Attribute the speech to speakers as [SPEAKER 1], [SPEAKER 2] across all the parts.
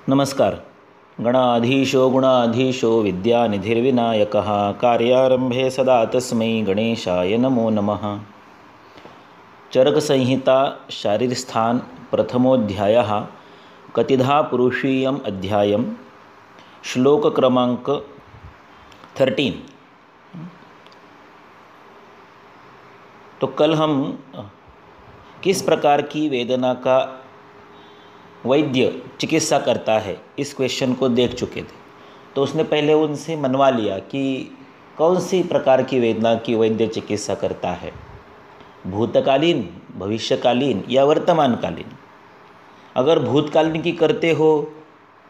[SPEAKER 1] नमस्कार. गणाधीशो गुणाधीशो विद्यानिधिर्विनायकः कार्यारंभे सदा तस्मै गणेशाय नमो नमः. चरकसंहिता शारीरस्थान प्रथमोऽध्यायः कतिधा पुरुषीयम् अध्यायम् श्लोक क्रमांक 13. तो कल हम किस प्रकार की वेदना का वैद्य चिकित्सा करता है इस क्वेश्चन को देख चुके थे. तो उसने पहले उनसे मनवा लिया कि कौन सी प्रकार की वेदना की वैद्य चिकित्सा करता है, भूतकालीन, भविष्यकालीन या वर्तमानकालीन. अगर भूतकालीन की करते हो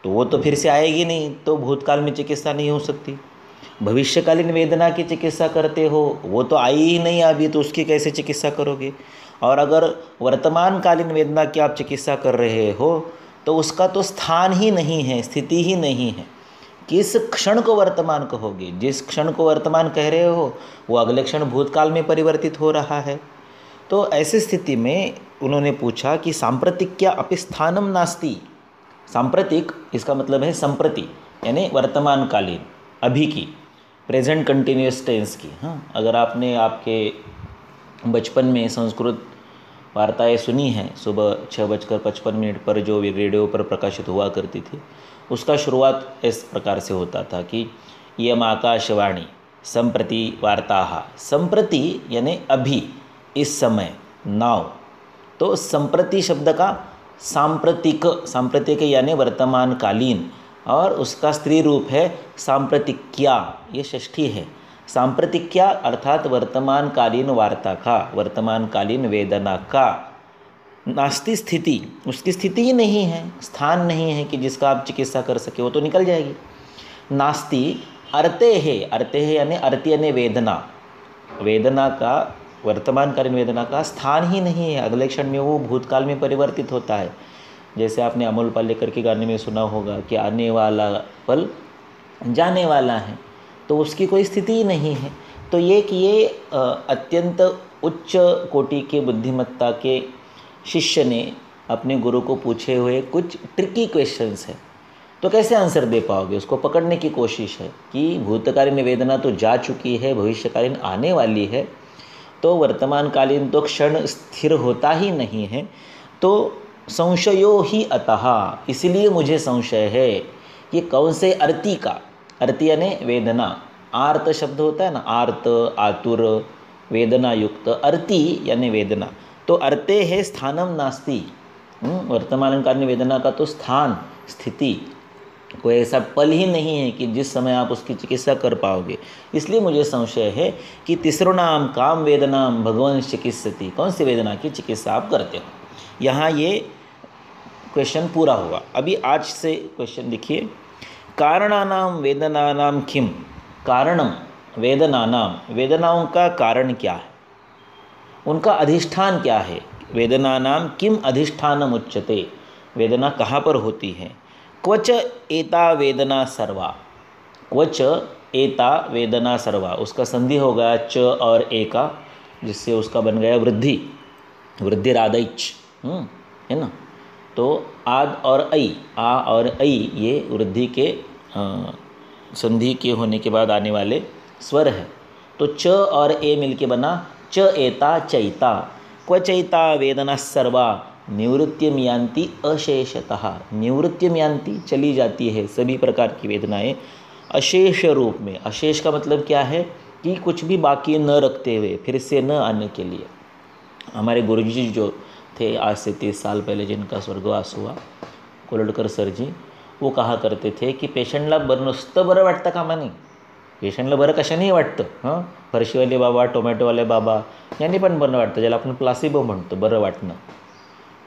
[SPEAKER 1] तो वो तो फिर से आएगी नहीं, तो भूतकाल में चिकित्सा नहीं हो सकती. भविष्यकालीन वेदना की चिकित्सा करते हो वो तो आई ही नहीं अभी, तो उसकी कैसे चिकित्सा करोगे. और अगर वर्तमानकालीन वेदना की आप चिकित्सा कर रहे हो तो उसका तो स्थान ही नहीं है, स्थिति ही नहीं है. किस क्षण को वर्तमान कहोगे? जिस क्षण को वर्तमान कह रहे हो वो अगले क्षण भूतकाल में परिवर्तित हो रहा है. तो ऐसी स्थिति में उन्होंने पूछा कि सांप्रतिक क्या अपि स्थानम नास्ति. सांप्रतिक इसका मतलब है संप्रति, यानी वर्तमानकालीन, अभी की, प्रेजेंट कंटिन्यूस टेंस की. हाँ, अगर आपने आपके बचपन में संस्कृत वार्ताएं सुनी हैं, सुबह 6:55 पर जो रेडियो पर प्रकाशित हुआ करती थी, उसका शुरुआत इस प्रकार से होता था कि यम आकाशवाणी संप्रति वार्ताः. संप्रति यानी अभी, इस समय, नाउ. तो संप्रति शब्द का सांप्रतिक, सांप्रतिक यानी वर्तमानकालीन, और उसका स्त्री रूप है सांप्रतिक्या, ये षष्ठी है. सांप्रतिक्या अर्थात वर्तमानकालीन वार्ता का, वर्तमानकालीन वेदना का नास्ति स्थिति, उसकी स्थिति ही नहीं है, स्थान नहीं है कि जिसका आप चिकित्सा कर सके, वो तो निकल जाएगी. नास्ति अर्ते है यानी अर्ति यानी वेदना, वेदना का, वर्तमानकालीन वेदना का स्थान ही नहीं है. अगले क्षण में वो भूतकाल में परिवर्तित होता है. जैसे आपने अमोल पालेकर के गाने में सुना होगा कि आने वाला पल जाने वाला है, तो उसकी कोई स्थिति ही नहीं है. तो ये अत्यंत उच्च कोटि के बुद्धिमत्ता के शिष्य ने अपने गुरु को पूछे हुए कुछ ट्रिकी क्वेश्चंस हैं. तो कैसे आंसर दे पाओगे, उसको पकड़ने की कोशिश है कि भूतकालीन वेदना तो जा चुकी है, भविष्यकालीन आने वाली है, तो वर्तमानकालीन तो क्षण स्थिर होता ही नहीं है. तो संशयो ही अतः, इसलिए मुझे संशय है कि कौन से अर्ति का, अर्ति यानी वेदना, आर्त शब्द होता है ना, आर्त, आतुर, वेदना युक्त, अर्ति यानी वेदना. तो अर्ते है स्थानम नास्ति, वर्तमानकालीन वेदना का तो स्थान, स्थिति, कोई ऐसा पल ही नहीं है कि जिस समय आप उसकी चिकित्सा कर पाओगे. इसलिए मुझे संशय है कि तीसरोनाम काम वेदनाम भगवान चिकित्सति, कौन सी वेदना की चिकित्सा आप करते हो. यहाँ ये क्वेश्चन पूरा हुआ. अभी आज से क्वेश्चन देखिए. कारणानाम वेदनानाम किम, कारणम वेदनानाम, वेदनाओं का कारण क्या है, उनका अधिष्ठान क्या है. वेदनानाम किम अधिष्ठानम उच्यते, वेदना कहाँ पर होती है. क्वच एता वेदना सर्वा, क्वच एता वेदना सर्वा, उसका संधि हो गया च और ए का, जिससे उसका बन गया वृद्धि, वृद्धिरादैच, है ना. तो आद और ऐ, आ और ऐ, ये वृद्धि के संधि के होने के बाद आने वाले स्वर है. तो च और ए मिलके बना च एता चैता. क्वचैता वेदना सर्वा निवृत्तिम यान्ति अशेषतः, निवृत्तिम यान्ति चली जाती है सभी प्रकार की वेदनाएं अशेष रूप में. अशेष का मतलब क्या है कि कुछ भी बाकी न रखते हुए, फिर से न आने के लिए. हमारे गुरुजी जो थे आज से 30 साल पहले, जिनका स्वर्गवास हुआ, कोल्हटकर सर जी, वो कहा करते थे की पेशंटला नुसतं बरं वाटतं कामा नाही, पेशंटला बरं कशानेही वाटतं. हां, फरशीवाले बाबा, टोमॅटोवाले बाबा यांनी पण बरं वाटतं, ज्याला आपण प्लासिबो म्हणतो, बरं वाटणं.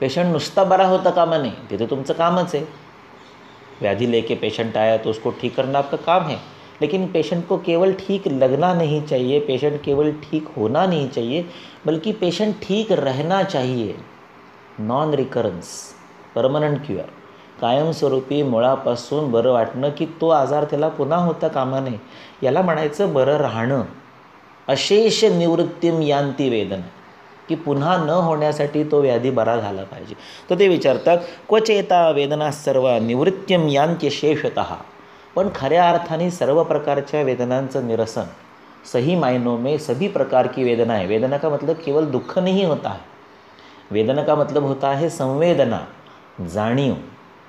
[SPEAKER 1] पेशंट नुसता बरा होता कामा नहीं, ते तो तुमचं कामच है. व्याधि लेके पेशेंट आया तो उसको ठीक करना आपका काम है, लेकिन पेशेंट को केवल ठीक लगना नहीं चाहिए, पेशेंट केवल ठीक होना नहीं चाहिए, बल्कि पेशेंट ठीक रहना चाहिए. नॉन रिकरन्स, परमनंट क्युअर, कायमस्वरूपी मुळापासून बरं वाटणं, की तो आजार त्याला पुन्हा होता कामा नये, याला म्हणायचं बरं राहणं. अशेष निवृत्तीम यान्ति वेदना. की पुन्हा न होण्यासाठी तो व्याधी बरा झाला पाहिजे. तर ते विचारतात क्वचेता वेदना सर्व निवृत्त्यम यांत्य शेषतः. पण खऱ्या अर्थाने सर्व प्रकारच्या वेदनांचं निरसन, सही मायनों में सभी प्रकार की वेदना है. वेदना का मतलब केवल दुख नहीं होता है, वेदना का मतलब होता है संवेदना, जानियो,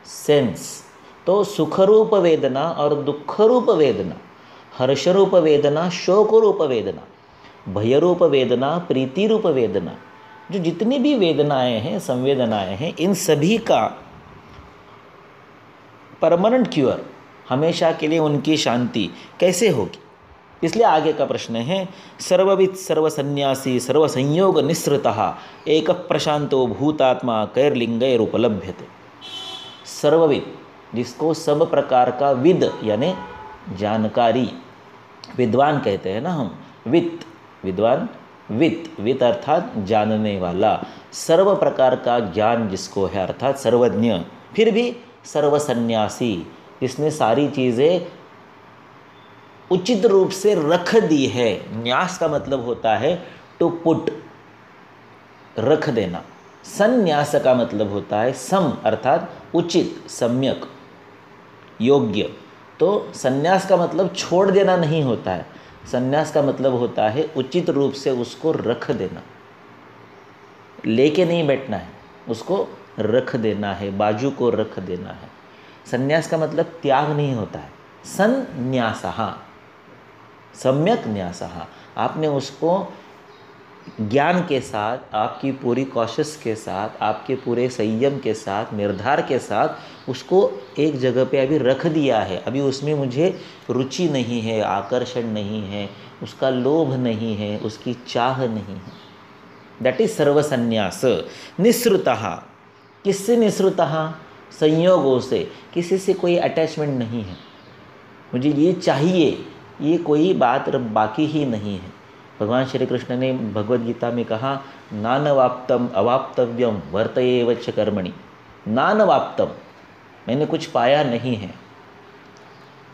[SPEAKER 1] सेंस. तो सुखरूप वेदना और दुखरूप वेदना, हर्षरूप वेदना, शोकरूप वेदना, भयरूप वेदना, प्रीतिरूप वेदना, जो जितनी भी वेदनाएं हैं, संवेदनाएं हैं, इन सभी का परमानेंट क्योर, हमेशा के लिए उनकी शांति कैसे होगी. इसलिए आगे का प्रश्न है सर्वविद सर्वसन्यासी सर्वसंयोग निःसृतः एक प्रशांतो भूतात्मा कैर्लिंगैर उपलभ्यते. सर्वविद, जिसको सब प्रकार का विद यानी जानकारी, विद्वान कहते हैं ना हम, वित्त विद्वान, वित्त अर्थात जानने वाला, सर्व प्रकार का ज्ञान जिसको है अर्थात सर्वज्ञ, फिर भी सर्वसन्यासी, जिसने सारी चीज़ें उचित रूप से रख दी है. न्यास का मतलब होता है टू पुट, रख देना. संन्यास का मतलब होता है सम अर्थात उचित, सम्यक, योग्य. तो संन्यास का मतलब छोड़ देना नहीं होता है, संन्यास का मतलब होता है उचित रूप से उसको रख देना, लेके नहीं बैठना है, उसको रख देना है, बाजू को रख देना है. संन्यास का मतलब त्याग नहीं होता है. संन्यासः, सम्यक न्यासः, आपने उसको ज्ञान के साथ, आपकी पूरी कॉशस के साथ, आपके पूरे संयम के साथ, निर्धार के साथ उसको एक जगह पे अभी रख दिया है. अभी उसमें मुझे रुचि नहीं है, आकर्षण नहीं है, उसका लोभ नहीं है, उसकी चाह नहीं है. That is सर्वसन्यास. निःसृतः, किससे निःसृतः? संयोगों से, किसी से कोई अटैचमेंट नहीं है, मुझे ये चाहिए, ये कोई बात बाकी ही नहीं है. भगवान श्री कृष्ण ने भगवद गीता में कहा नानवाप्तम अवाप्तव्यम वर्तयेव च कर्मणि. नानवाप्तम, मैंने कुछ पाया नहीं है,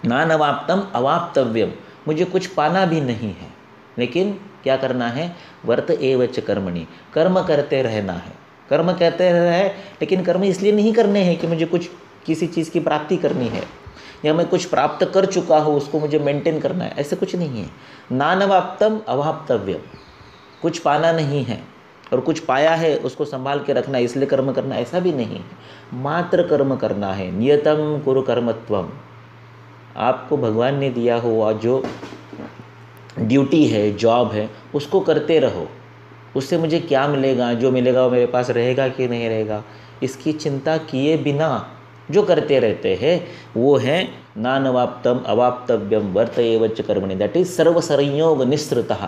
[SPEAKER 1] नानवाप्तम अवाप्तव्यम, मुझे कुछ पाना भी नहीं है, लेकिन क्या करना है? वर्त एव च कर्मणि, कर्म करते रहना है. कर्म कहते रहे, लेकिन कर्म इसलिए नहीं करने हैं कि मुझे कुछ किसी चीज़ की प्राप्ति करनी है या मैं कुछ प्राप्त कर चुका हूँ उसको मुझे मेंटेन करना है, ऐसे कुछ नहीं है. नानवाप्तम अवाप्तव्यम, कुछ पाना नहीं है और कुछ पाया है उसको संभाल के रखना है इसलिए कर्म करना, ऐसा भी नहीं है. मात्र कर्म करना है. नियतम कुरु कर्मत्वम, आपको भगवान ने दिया हुआ जो ड्यूटी है, जॉब है, उसको करते रहो. उससे मुझे क्या मिलेगा, जो मिलेगा वो मेरे पास रहेगा कि नहीं रहेगा, इसकी चिंता किए बिना जो करते रहते हैं वो है नानवाप्तम अवाप्तव्यम वर्त एव च कर्मणि. दैट इज सर्वसंयोग निःसृतः,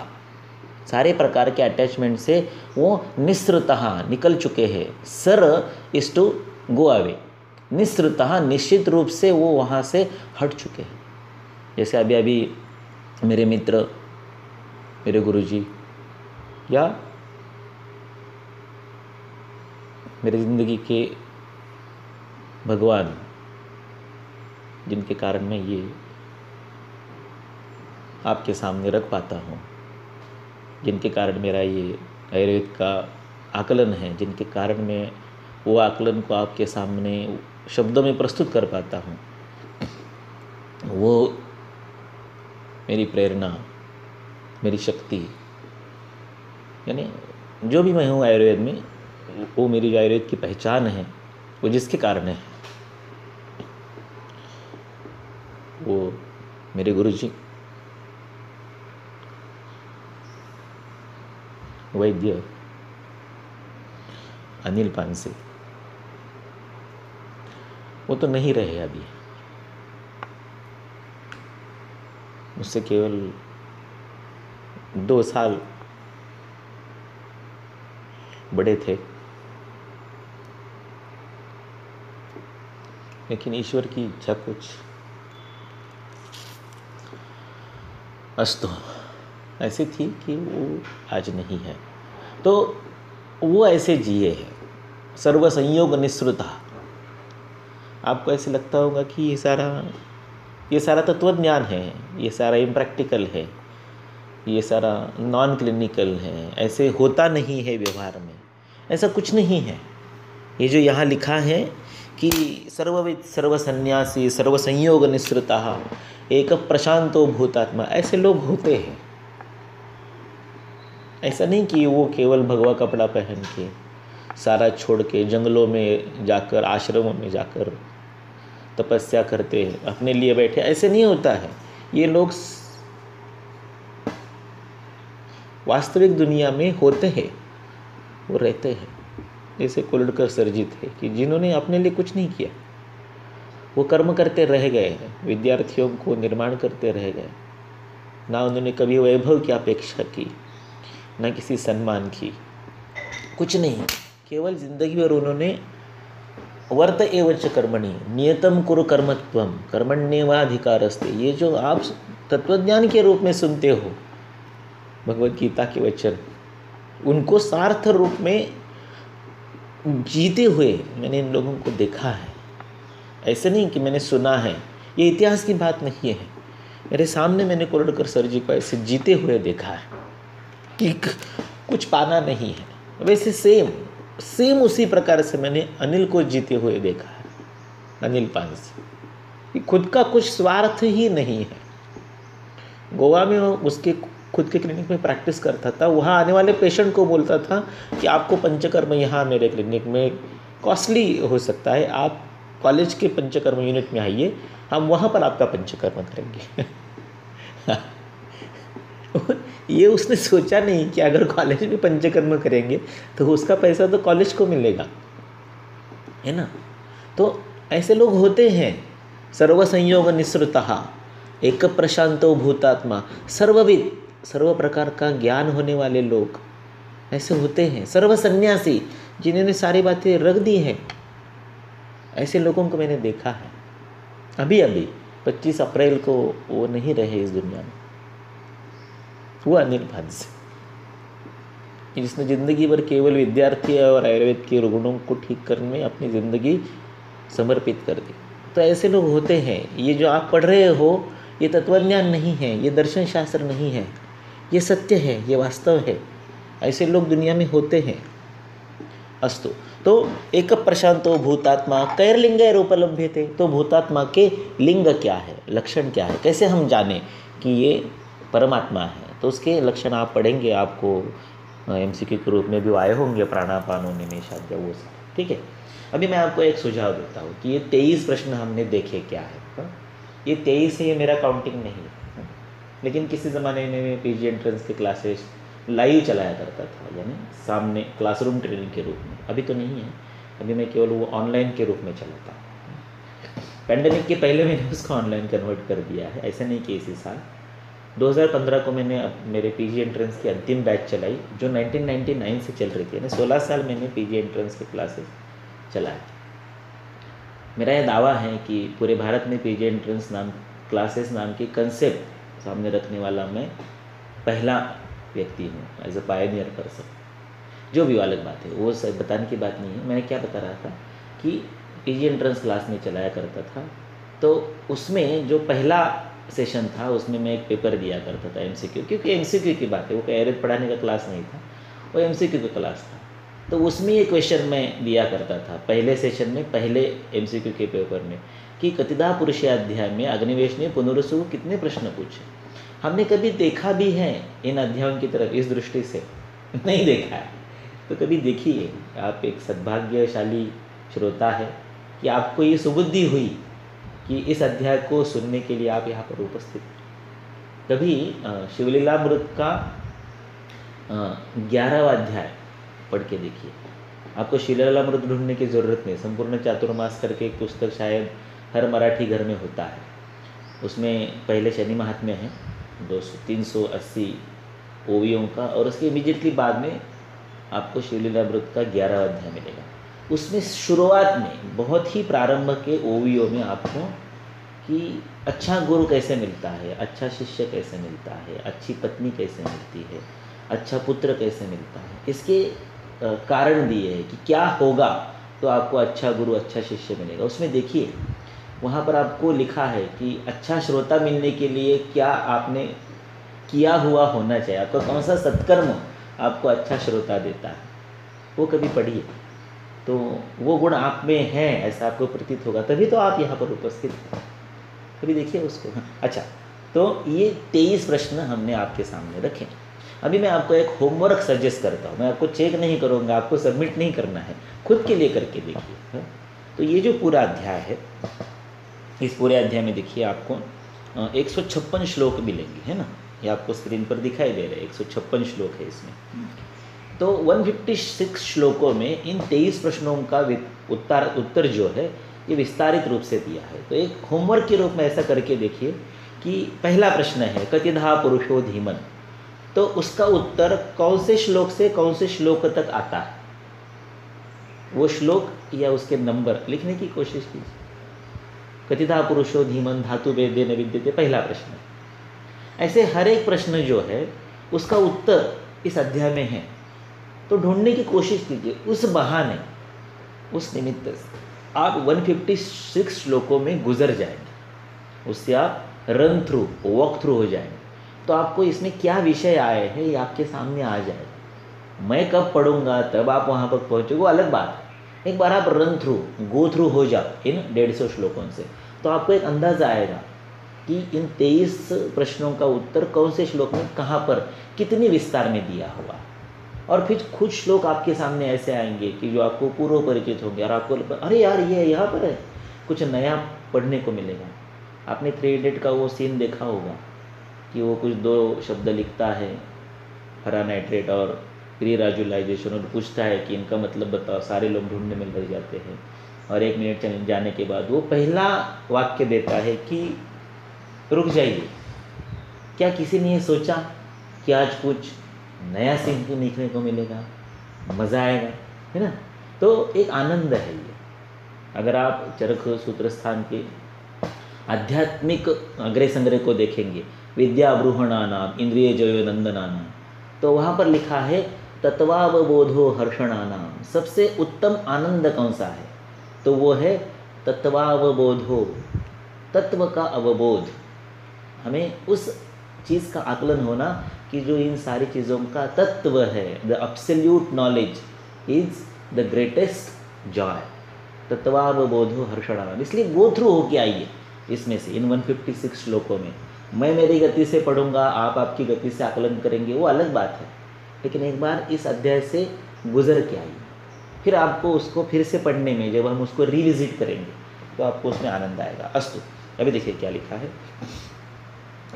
[SPEAKER 1] सारे प्रकार के अटैचमेंट से वो निःसृतः निकल चुके हैं. सर इज टू गो अवे, निःसृतः निश्चित रूप से वो वहाँ से हट चुके हैं. जैसे अभी अभी मेरे मित्र, मेरे गुरुजी या मेरी ज़िंदगी के भगवान, जिनके कारण मैं ये आपके सामने रख पाता हूँ, जिनके कारण मेरा ये आयुर्वेद का आकलन है, जिनके कारण मैं वो आकलन को आपके सामने शब्दों में प्रस्तुत कर पाता हूँ, वो मेरी प्रेरणा, मेरी शक्ति, यानी जो भी मैं हूँ आयुर्वेद में, वो मेरी जो आयुर्वेद की पहचान है वो जिसके कारण है, वो मेरे गुरुजी वैद्य अनिल पानसे. वो तो नहीं रहे अभी, मुझसे केवल 2 साल बड़े थे, लेकिन ईश्वर की इच्छा कुछ अस्तु ऐसी थी कि वो आज नहीं है. तो वो ऐसे जिए हैं सर्व संयोग निःसृतः. आपको ऐसे लगता होगा कि ये सारा तत्वज्ञान है, ये सारा इम्प्रैक्टिकल है, ये सारा नॉन क्लिनिकल है, ऐसे होता नहीं है व्यवहार में, ऐसा कुछ नहीं है। ये जो यहाँ लिखा है कि सर्वविद सर्वसन्यासी सर्वसंयोग निःसृतः एक प्रशांतो भूतात्मा, ऐसे लोग होते हैं। ऐसा नहीं कि वो केवल भगवा कपड़ा पहन के सारा छोड़ के जंगलों में जाकर आश्रमों में जाकर तपस्या करते हैं, अपने लिए बैठे, ऐसे नहीं होता है। ये लोग वास्तविक दुनिया में होते हैं, वो रहते हैं। जैसे कोल्डकर सर जी थे कि जिन्होंने अपने लिए कुछ नहीं किया, वो कर्म करते रह गए हैं, विद्यार्थियों को निर्माण करते रह गए। ना उन्होंने कभी वैभव की अपेक्षा की, ना किसी सम्मान की, कुछ नहीं। केवल जिंदगी भर उन्होंने वर्त एवच कर्मणि नियतम कुरु कर्मत्वम कर्मण्येवाधिकारस्ते, ये जो आप तत्वज्ञान के रूप में सुनते हो भगवद गीता के वचन, उनको सार्थ रूप में जीते हुए मैंने इन लोगों को देखा है। ऐसे नहीं कि मैंने सुना है, ये इतिहास की बात नहीं है, मेरे सामने मैंने कोल्डकर सर जी को ऐसे जीते हुए देखा है कि कुछ पाना नहीं है। वैसे सेम उसी प्रकार से मैंने अनिल को जीते हुए देखा है, अनिल पांसे, कि खुद का कुछ स्वार्थ ही नहीं है। गोवा में उसके खुद के क्लिनिक में प्रैक्टिस करता था, वहाँ आने वाले पेशेंट को बोलता था कि आपको पंचकर्म यहाँ मेरे क्लिनिक में कॉस्टली हो सकता है, आप कॉलेज के पंचकर्म यूनिट में आइए, हम वहाँ पर आपका पंचकर्म करेंगे। ये उसने सोचा नहीं कि अगर कॉलेज में पंचकर्म करेंगे तो उसका पैसा तो कॉलेज को मिलेगा, है ना। तो ऐसे लोग होते हैं, सर्वसंयोग निःसृतः एक प्रशांतो भूतात्मा, सर्वविद, सर्व प्रकार का ज्ञान होने वाले लोग ऐसे होते हैं। सर्वसन्यासी, जिन्होंने सारी बातें रख दी हैं, ऐसे लोगों को मैंने देखा है। अभी 25 अप्रैल को वो नहीं रहे इस दुनिया में, वो अनिल पांसे, जिसने ज़िंदगी भर केवल विद्यार्थी और आयुर्वेद के रुग्णों को ठीक करने में अपनी ज़िंदगी समर्पित कर दी। तो ऐसे लोग होते हैं। ये जो आप पढ़ रहे हो, ये तत्वज्ञान नहीं है, ये दर्शन शास्त्र नहीं है, ये सत्य है, ये वास्तव है। ऐसे लोग दुनिया में होते हैं। अस्तु, तो एक प्रशांतो भूतात्मा कैर्लिंगैरुपलभ्यते, तो भूतात्मा के लिंग क्या है, लक्षण क्या है, कैसे हम जाने कि ये परमात्मा है। तो उसके लक्षण आप पढ़ेंगे, आपको MCQ के रूप में भी आए होंगे, प्राणापानो निमेषाद्य, वो सब, ठीक है। अभी मैं आपको एक सुझाव देता हूँ कि ये 23 प्रश्न हमने देखे क्या है। ये 23 है, ये मेरा काउंटिंग नहीं है, लेकिन किसी ज़माने में मैं PG एंट्रेंस के क्लासेस लाइव चलाया करता था, यानी सामने क्लासरूम ट्रेनिंग के रूप में। अभी तो नहीं है, अभी मैं केवल वो ऑनलाइन के रूप में चलाता हूँ। पैंडेमिक के पहले मैंने उसको ऑनलाइन कन्वर्ट कर दिया है, ऐसा नहीं कि इसी साल 2015 को मैंने मेरे PG एंट्रेंस की अंतिम बैच चलाई, जो 1999 से चल रही थी, यानी 16 साल मैंने PG एंट्रेंस के क्लासेस चलाए। मेरा यह दावा है कि पूरे भारत में PG एंट्रेंस क्लासेस नाम की कंसेप्ट सामने रखने वाला मैं पहला व्यक्ति हूँ, एज अ पायनियर पर्सन। जो भी अलग बात है, वो सब बताने की बात नहीं है। मैंने क्या बता रहा था कि PG एंट्रेंस क्लास में चलाया करता था, तो उसमें जो पहला सेशन था उसमें मैं एक पेपर दिया करता था MCQ, क्योंकि MCQ की बात है, वो आयुर्वेद पढ़ाने का क्लास नहीं था, वो MCQ का क्लास था। तो उसमें ये क्वेश्चन मैं दिया करता था पहले सेशन में, पहले MCQ के पेपर में, कि कतिदा पुरुष अध्याय में अग्निवेश ने पुनरुसु कितने प्रश्न पूछे। हमने कभी देखा भी है इन अध्यायों की तरफ इस दृष्टि से? नहीं देखा है। तो कभी देखिए, आप एक सद्भाग्यशाली श्रोता है कि आपको ये सुबुद्धि हुई कि इस अध्याय को सुनने के लिए आप यहाँ पर उपस्थित। कभी शिवलीलामृत का 11वां अध्याय पढ़ के देखिए, आपको शिवलीलामृत ढूंढने की ज़रूरत नहीं। संपूर्ण चातुर्मास करके एक पुस्तक शायद हर मराठी घर में होता है, उसमें पहले शनि महात्म्य है 380 ओवियों का, और उसके इमीडिएटली बाद में आपको शिवलीलामृत का 11वां अध्याय मिलेगा। उसमें शुरुआत में बहुत ही प्रारंभ के ओवियों में आपको कि अच्छा गुरु कैसे मिलता है, अच्छा शिष्य कैसे मिलता है, अच्छी पत्नी कैसे मिलती है, अच्छा पुत्र कैसे मिलता है, इसके कारण दिए हैं कि क्या होगा तो आपको अच्छा गुरु अच्छा शिष्य मिलेगा। उसमें देखिए, वहाँ पर आपको लिखा है कि अच्छा श्रोता मिलने के लिए क्या आपने किया हुआ होना चाहिए। आपका कौन सा सत्कर्म आपको अच्छा श्रोता देता है, वो कभी पढ़िए, तो वो गुण आप में है ऐसा आपको प्रतीत होगा, तभी तो आप यहाँ पर उपस्थित हैं। कभी देखिए उसको। अच्छा, तो ये 23 प्रश्न हमने आपके सामने रखे। अभी मैं आपको एक होमवर्क सजेस्ट करता हूँ, मैं आपको चेक नहीं करूँगा, आपको सबमिट नहीं करना है, खुद के लिए करके देखिए। तो ये जो पूरा अध्याय है, इस पूरे अध्याय में देखिए आपको 156 श्लोक मिलेंगे, है ना, ये आपको स्क्रीन पर दिखाई दे रहे हैं। 156 श्लोक है इसमें। तो 156 श्लोकों में इन 23 प्रश्नों का उत्तर जो है ये विस्तारित रूप से दिया है। तो एक होमवर्क के रूप में ऐसा करके देखिए कि पहला प्रश्न है कतिधा पुरुषो धीमन, तो उसका उत्तर कौन से श्लोक से कौन से श्लोक तक आता है, वो श्लोक या उसके नंबर लिखने की कोशिश कीजिए। कतिधा पुरुषो धीमन धातु वेदेन विद्यते, पहला प्रश्न। ऐसे हर एक प्रश्न जो है उसका उत्तर इस अध्याय में है, तो ढूंढने की कोशिश कीजिए। उस बहाने, उस निमित्त से आप 156 श्लोकों में गुजर जाएंगे, उससे आप रन थ्रू, वॉक थ्रू हो जाएंगे। तो आपको इसमें क्या विषय आए हैं ये आपके सामने आ जाएगा। मैं कब पढ़ूंगा तब आप वहाँ पर पहुँचोगे, वो अलग बात है। एक बार आप रन थ्रू, गो थ्रू हो जाओ इन 150 श्लोकों से, तो आपको एक अंदाज़ा आएगा कि इन 23 प्रश्नों का उत्तर कौन से श्लोक में कहाँ पर कितनी विस्तार में दिया हुआ। और फिर कुछ श्लोक आपके सामने ऐसे आएंगे कि जो आपको पूर्व परिचित होंगे और आपको अरे यार ये यहाँ पर है, कुछ नया पढ़ने को मिलेगा। आपने 3 इडियट का वो सीन देखा होगा कि वो कुछ 2 शब्द लिखता है, हरा नाइट्रेट और प्री राजुलाइजेशन, और पूछता है कि इनका मतलब बताओ, सारे लोग ढूंढने में लग जाते हैं। और 1 मिनट जाने के बाद वो पहला वाक्य देता है कि रुक जाइए, क्या किसी ने ये सोचा कि आज कुछ नया सीखने को मिलेगा, मज़ा आएगा, है ना। तो एक आनंद है ये। अगर आप चरक सूत्रस्थान के आध्यात्मिक अग्रय संग्रह को देखेंगे, विद्याब्रूहणानाम इंद्रिय जयो नंदनानाम, तो वहाँ पर लिखा है तत्वावबोधो हर्षणानाम, सबसे उत्तम आनंद कौन सा है, तो वो है तत्वावबोधो, तत्व का अवबोध। हमें उस चीज़ का आकलन होना कि जो इन सारी चीज़ों का तत्व है, the absolute knowledge is the greatest joy, तत्वावबोधो हर्षणानाम। इसलिए गो थ्रू होके आइए इसमें से, इन 156 श्लोकों में। मैं मेरी गति से पढ़ूंगा, आप आपकी गति से आकलन करेंगे, वो अलग बात है, लेकिन एक बार इस अध्याय से गुजर के आइए, फिर आपको उसको फिर से पढ़ने में, जब हम उसको रिविजिट करेंगे तो आपको उसमें आनंद आएगा। अस्तु, अभी देखिए क्या लिखा है।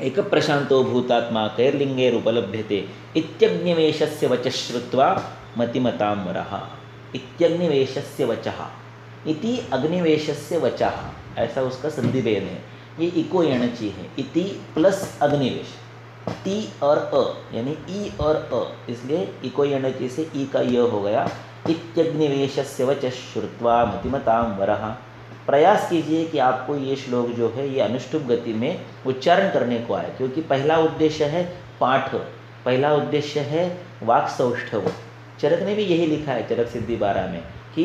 [SPEAKER 1] एक प्रशांतो भूतात्मा कैर्लिंगेर उपलभ्यते इत्यग्निवेशस्य वचः श्रुत्वा मतिमतां वरः। इत्यग्निवेशस्य वचः, इति अग्निवेशस्य वचः, ऐसा उसका संधि भेद है। ये इको यणची है, इति प्लस अग्निवेश, टी और अ यानी ई और अ, इसलिए इको यणची से ई का य हो गया। इत्यग्निवेशस्य वचः श्रुत्वा मतिमतां वरः। प्रयास कीजिए कि आपको ये श्लोक जो है ये अनुष्टुप गति में उच्चारण करने को आए, क्योंकि पहला उद्देश्य है पाठ, पहला उद्देश्य है वाक् सौष्ठव। चरक ने भी यही लिखा है चरक सिद्धि 12 में कि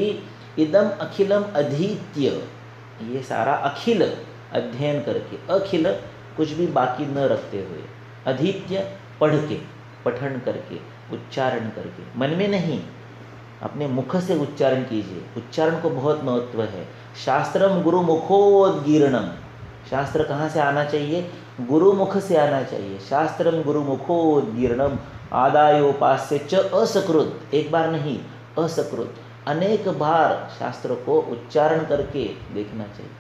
[SPEAKER 1] इदम अखिलम अधीत्य, ये सारा अखिल अध्ययन करके, अखिल कुछ भी बाकी न रखते हुए, अधीत्य पढ़ के, पठन करके, उच्चारण करके, मन में नहीं अपने मुख से उच्चारण कीजिए। उच्चारण को बहुत महत्व है। शास्त्रम गुरु मुखोद्गीर्णम, शास्त्र कहाँ से आना चाहिए, गुरुमुख से आना चाहिए। शास्त्रम गुरु मुखोद्गीर्णम आदायोपास्य च असकृत, एक बार नहीं असकृत, अनेक बार शास्त्र को उच्चारण करके देखना चाहिए।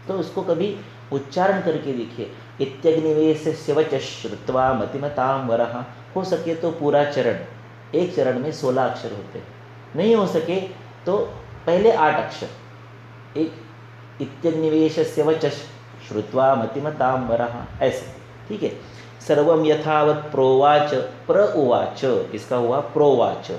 [SPEAKER 1] तो उसको कभी उच्चारण करके देखिए। इत्यग्निवेशस्य वचः श्रुत्वा मतिमतां वरः। हो सके तो पूरा चरण, एक चरण में 16 अक्षर होते हैं, नहीं हो सके तो पहले 8 अक्षर, एक इत्यग्निवेशस्य वचः श्रुत्वा मतिमतां वरः, ऐसे, ठीक है। सर्वं यथावत् प्रोवाच प्र उवाच, इसका हुआ प्रोवाच,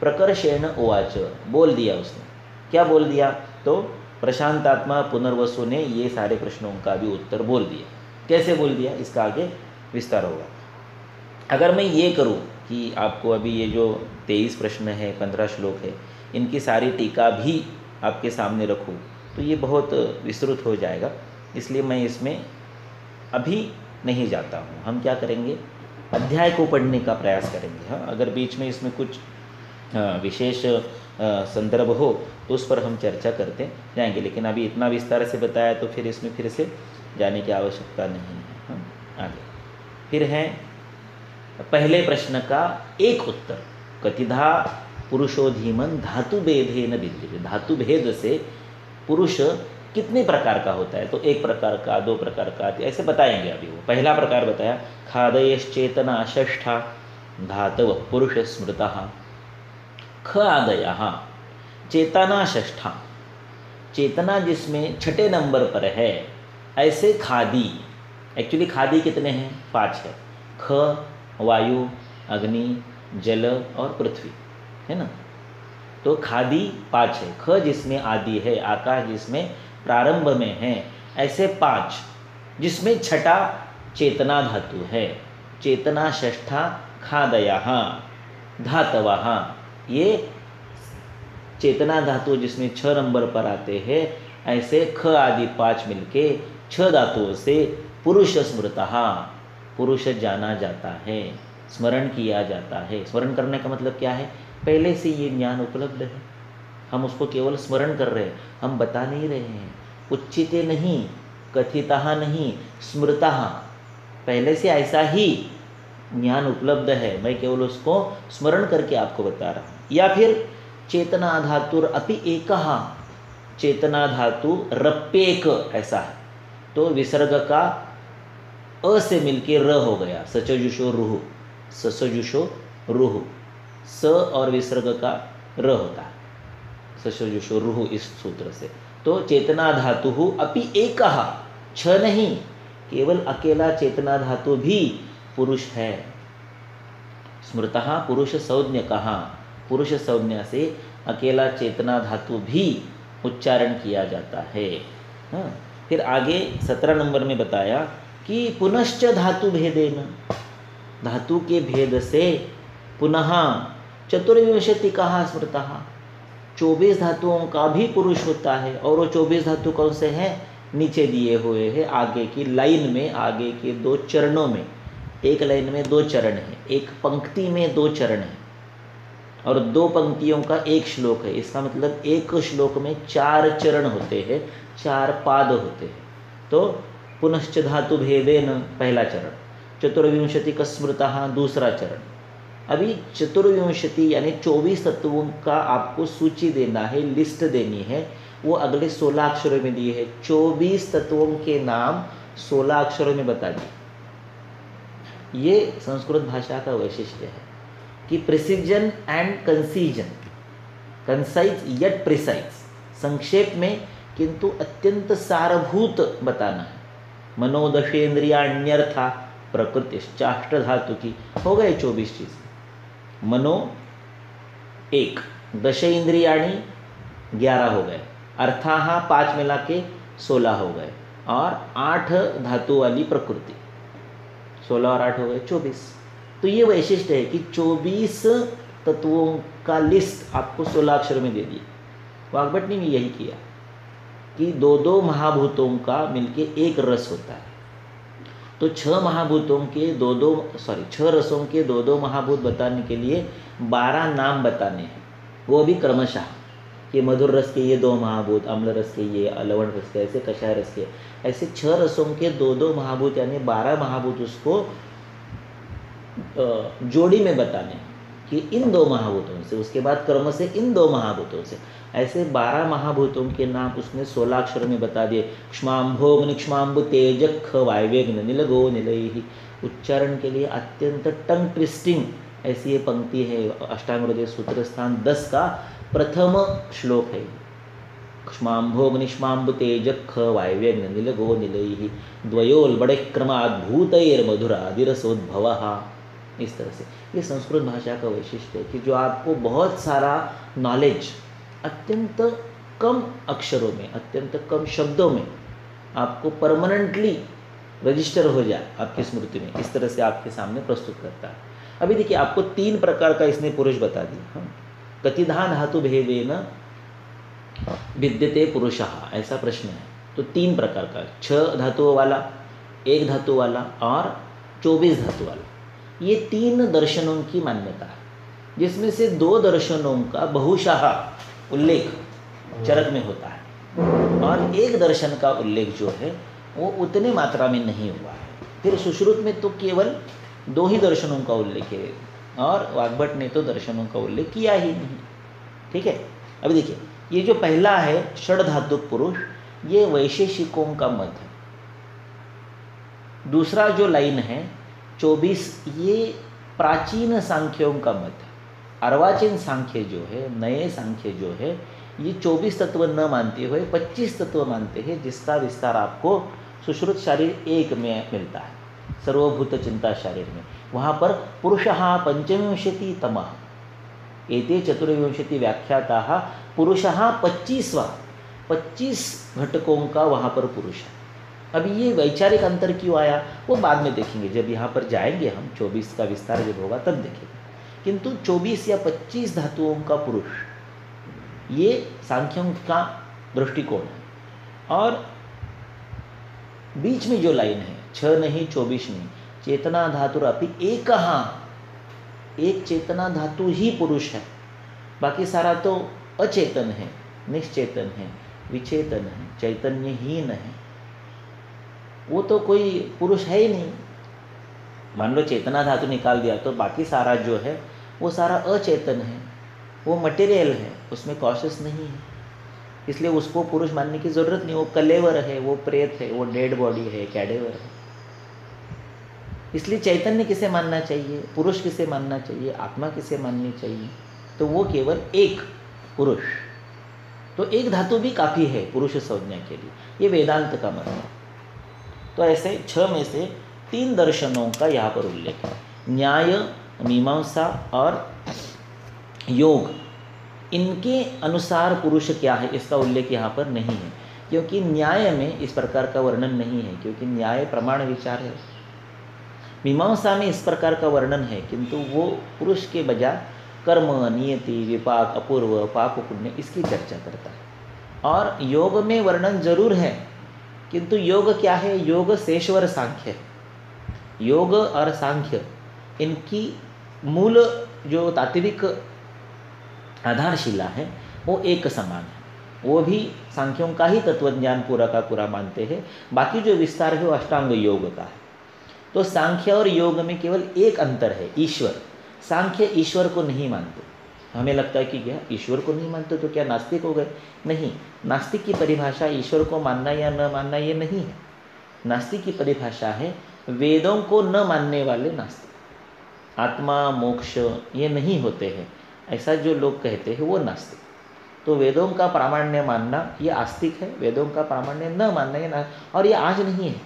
[SPEAKER 1] प्रकर्षेण उवाच, बोल दिया उसने। क्या बोल दिया, तो प्रशांतात्मा पुनर्वसु ने ये सारे प्रश्नों का भी उत्तर बोल दिया। कैसे बोल दिया, इसका आगे विस्तार होगा। अगर मैं ये करूं कि आपको अभी ये जो 23 प्रश्न है, 15 श्लोक है, इनकी सारी टीका भी आपके सामने रखूं तो ये बहुत विस्तृत हो जाएगा, इसलिए मैं इसमें अभी नहीं जाता हूँ। हम क्या करेंगे, अध्याय को पढ़ने का प्रयास करेंगे। हाँ, अगर बीच में इसमें कुछ विशेष संदर्भ हो तो उस पर हम चर्चा करते जाएंगे, लेकिन अभी इतना विस्तार से बताया तो फिर इसमें फिर से जाने की आवश्यकता नहीं है। हाँ, आगे फिर है पहले प्रश्न का एक उत्तर। कतिधा पुरुषो धीमन धातु भेदेन विद्यते। धातु भेद से पुरुष कितने प्रकार का होता है, तो एक प्रकार का, दो प्रकार का, ऐसे बताएंगे। अभी वो पहला प्रकार बताया, खादयश्चेतना षष्ठा धातव पुरुष स्मृतः। ख आदयः चेतना षष्ठा, चेतना जिसमें छठे नंबर पर है, ऐसे खादी। एक्चुअली खादी कितने हैं? 5 है। ख वायु, अग्नि, जल और पृथ्वी, है ना। तो खादी 5 है। ख जिसमें आदि है, आकाश जिसमें प्रारंभ में है, ऐसे 5 जिसमें छठा चेतना धातु है। चेतना षष्ठा खादयः धातवः, ये चेतना धातु जिसमें 6 नंबर पर आते हैं, ऐसे ख आदि 5 मिलके 6 धातुओं से पुरुष स्मृतः, पुरुष जाना जाता है, स्मरण किया जाता है। स्मरण करने का मतलब क्या है? पहले से ये ज्ञान उपलब्ध है, हम उसको केवल स्मरण कर रहे हैं, हम बता नहीं रहे हैं। उच्चिते नहीं, कथितः नहीं, स्मृतः, पहले से ऐसा ही ज्ञान उपलब्ध है, मैं केवल उसको स्मरण करके आपको बता रहा हूँ। या फिर चेतना धातुर अपि एकः, चेतना धातु रप्येक ऐसा है, तो विसर्ग का अ से मिलके र हो गया, सचजुषो रुह, ससजुषो रुह, स और विसर्ग का र होता है, ससजुषो रुह, इस सूत्र से। तो चेतना धातु अपि एकः, 6 नहीं, केवल अकेला चेतना धातु भी पुरुष है। स्मृतः पुरुष संज्ञकः, पुरुष संज्ञा से अकेला चेतना धातु भी उच्चारण किया जाता है। हाँ, फिर आगे 17 नंबर में बताया कि पुनश्च धातु भेदेन, धातु के भेद से पुनः चतुर्विंशतिकः स्मृतः, 24 धातुओं का भी पुरुष होता है। और वो 24 धातु कौन से हैं? नीचे दिए हुए हैं, आगे की लाइन में, आगे के 2 चरणों में। एक लाइन में 2 चरण हैं, एक पंक्ति में 2 चरण हैं, और 2 पंक्तियों का एक श्लोक है। इसका मतलब एक श्लोक में 4 चरण होते हैं, 4 पाद होते हैं। तो पुनश्च धातु भेदेन पहला चरण, चतुर्विंशतिक स्मृतः दूसरा चरण। अभी चतुर्विंशति यानी 24 तत्वों का आपको सूची देना है, लिस्ट देनी है, वो अगले 16 अक्षरों में दिए हैं। 24 तत्वों के नाम 16 अक्षरों में बता दिए। ये संस्कृत भाषा का वैशिष्ट्य है कि precision and concision, concise yet precise, संक्षेप में किंतु अत्यंत सारभूत बताना है। मनोदशेन्द्रियाण्यर्था प्रकृतिश्चाष्ट धातु की हो गए 24 चीज। मनो 1, दश इंद्रियाणी 11 हो गए, अर्थाः 5 मिला के 16 हो गए, और 8 धातु वाली प्रकृति, 16 और 8 हो गए 24। तो ये वैशिष्ट्य है कि 24 तत्वों का लिस्ट आपको 16 अक्षर में दे दिए। वाग्भट ने भी यही किया कि 2-2 महाभूतों का मिलके एक रस होता है। तो 6 महाभूतों के 6 रसों के 2-2 महाभूत बताने के लिए 12 नाम बताने हैं, वो भी क्रमशः, कि मधुर रस के ये 2 महाभूत, अम्ल रस के ये, लवण रस के ऐसे, कषाय रस के ऐसे 6 रसों के 2-2 महाभूत यानी 12 महाभूत उसको जोड़ी में बताने हैं कि इन 2 महाभूतों से, उसके बाद क्रम से इन 2 महाभूतों से, ऐसे 12 महाभूतों के नाम उसने 16 अक्षर में बता दिए। क्ष्मांभोग निक्ष्मांबु तेज ख वायवेग्न निलगो निलयहि। उच्चारण के लिए अत्यंत टंग ट्विस्टिंग ऐसी ये पंक्ति है। अष्टांग सूत्र स्थान 10 का प्रथम श्लोक है। क्ष्मांभोग निक्ष्मांबु तेज ख वायवेग्न निलगो निलयहि द्वयोल बड़े क्रमाद्भूतैर मधुरादिरसोद्भवः। इस तरह से ये संस्कृत भाषा का वैशिष्ट्य है कि जो आपको बहुत सारा नॉलेज अत्यंत कम अक्षरों में, अत्यंत कम शब्दों में आपको परमानेंटली रजिस्टर हो जाए आपकी स्मृति में, इस तरह से आपके सामने प्रस्तुत करता है। अभी देखिए आपको 3 प्रकार का इसने पुरुष बता दिया। कतिधा धातु भेदेन विद्यते पुरुषः, ऐसा प्रश्न है। तो 3 प्रकार का, 6 धातुओं वाला, 1 धातु वाला और 24 धातु वाला। ये 3 दर्शनों की मान्यता है, जिसमें से 2 दर्शनों का बहुशः उल्लेख चरक में होता है और एक दर्शन का उल्लेख जो है वो उतने मात्रा में नहीं हुआ है। फिर सुश्रुत में तो केवल 2 ही दर्शनों का उल्लेख है और वाग्भट ने तो दर्शनों का उल्लेख किया ही नहीं। ठीक है, अभी देखिए ये जो पहला है षड धातुक पुरुष, ये वैशेषिकों का मत है। दूसरा जो लाइन है 24, ये प्राचीन सांख्यों का मत है। अर्वाचीन सांख्य जो है, नए सांख्य जो है, ये 24 तत्व न मानते हुए 25 तत्व मानते हैं, जिसका विस्तार आपको सुश्रुत शारीर 1 में मिलता है, सर्वभूत चिंता शारीर में। वहाँ पर पुरुषः पंचविंशति तमः एते चतुर्विंशति व्याख्याता, पुरुषः 25 घटकों का वहाँ पर पुरुष है। अब ये वैचारिक अंतर क्यों आया वो बाद में देखेंगे, जब यहाँ पर जाएंगे हम 24 का विस्तार जब होगा तब देखेंगे। किंतु 24 या 25 धातुओं का पुरुष ये सांख्यों का दृष्टिकोण है। और बीच में जो लाइन है 6 नहीं 24 नहीं, चेतना धातुर अपि एक चेतना धातु ही पुरुष है, बाकी सारा तो अचेतन है, निश्चेतन है, विचेतन है, चैतन्यहीन है, वो तो कोई पुरुष है ही नहीं। मान लो चेतना धातु निकाल दिया तो बाकी सारा जो है वो सारा अचेतन है, वो मटेरियल है, उसमें कॉशस नहीं है, इसलिए उसको पुरुष मानने की ज़रूरत नहीं। वो कलेवर है, वो प्रेत है, वो डेड बॉडी है, कैडेवर है। इसलिए चैतन्य किसे मानना चाहिए, पुरुष किसे मानना चाहिए, आत्मा किसे माननी चाहिए, तो वो केवल एक पुरुष। तो एक धातु भी काफ़ी है पुरुष संज्ञा के लिए, ये वेदांत का मत है। तो ऐसे 6 में से 3 दर्शनों का यहाँ पर उल्लेख है, न्याय, मीमांसा और योग। इनके अनुसार पुरुष क्या है इसका उल्लेख यहाँ पर नहीं है, क्योंकि न्याय में इस प्रकार का वर्णन नहीं है, क्योंकि न्याय प्रमाण विचार है। मीमांसा में इस प्रकार का वर्णन है, किंतु वो पुरुष के बजाय कर्म, नियति, विपाक, अपूर्व, पाप, पुण्य इसकी चर्चा करता है। और योग में वर्णन जरूर है, किंतु योग क्या है, योग शेषवर सांख्य है। योग और सांख्य इनकी मूल जो तात्विक आधारशिला है वो एक समान है, वो भी सांख्यों का ही तत्वज्ञान पूरा का पूरा मानते हैं। बाकी जो विस्तार है वो अष्टांग योग का है। तो सांख्य और योग में केवल एक अंतर है, ईश्वर। सांख्य ईश्वर को नहीं मानते। हमें लगता है कि क्या ईश्वर को नहीं मानते तो क्या नास्तिक हो गए? नहीं, नास्तिक की परिभाषा ईश्वर को मानना या न मानना ये नहीं है। नास्तिक की परिभाषा है वेदों को न मानने वाले नास्तिक। आत्मा, मोक्ष ये नहीं होते हैं ऐसा जो लोग कहते हैं वो नास्तिक। तो वेदों का प्रामाण्य मानना ये आस्तिक है, वेदों का प्रामाण्य न मानना ये ना। और ये आज नहीं है,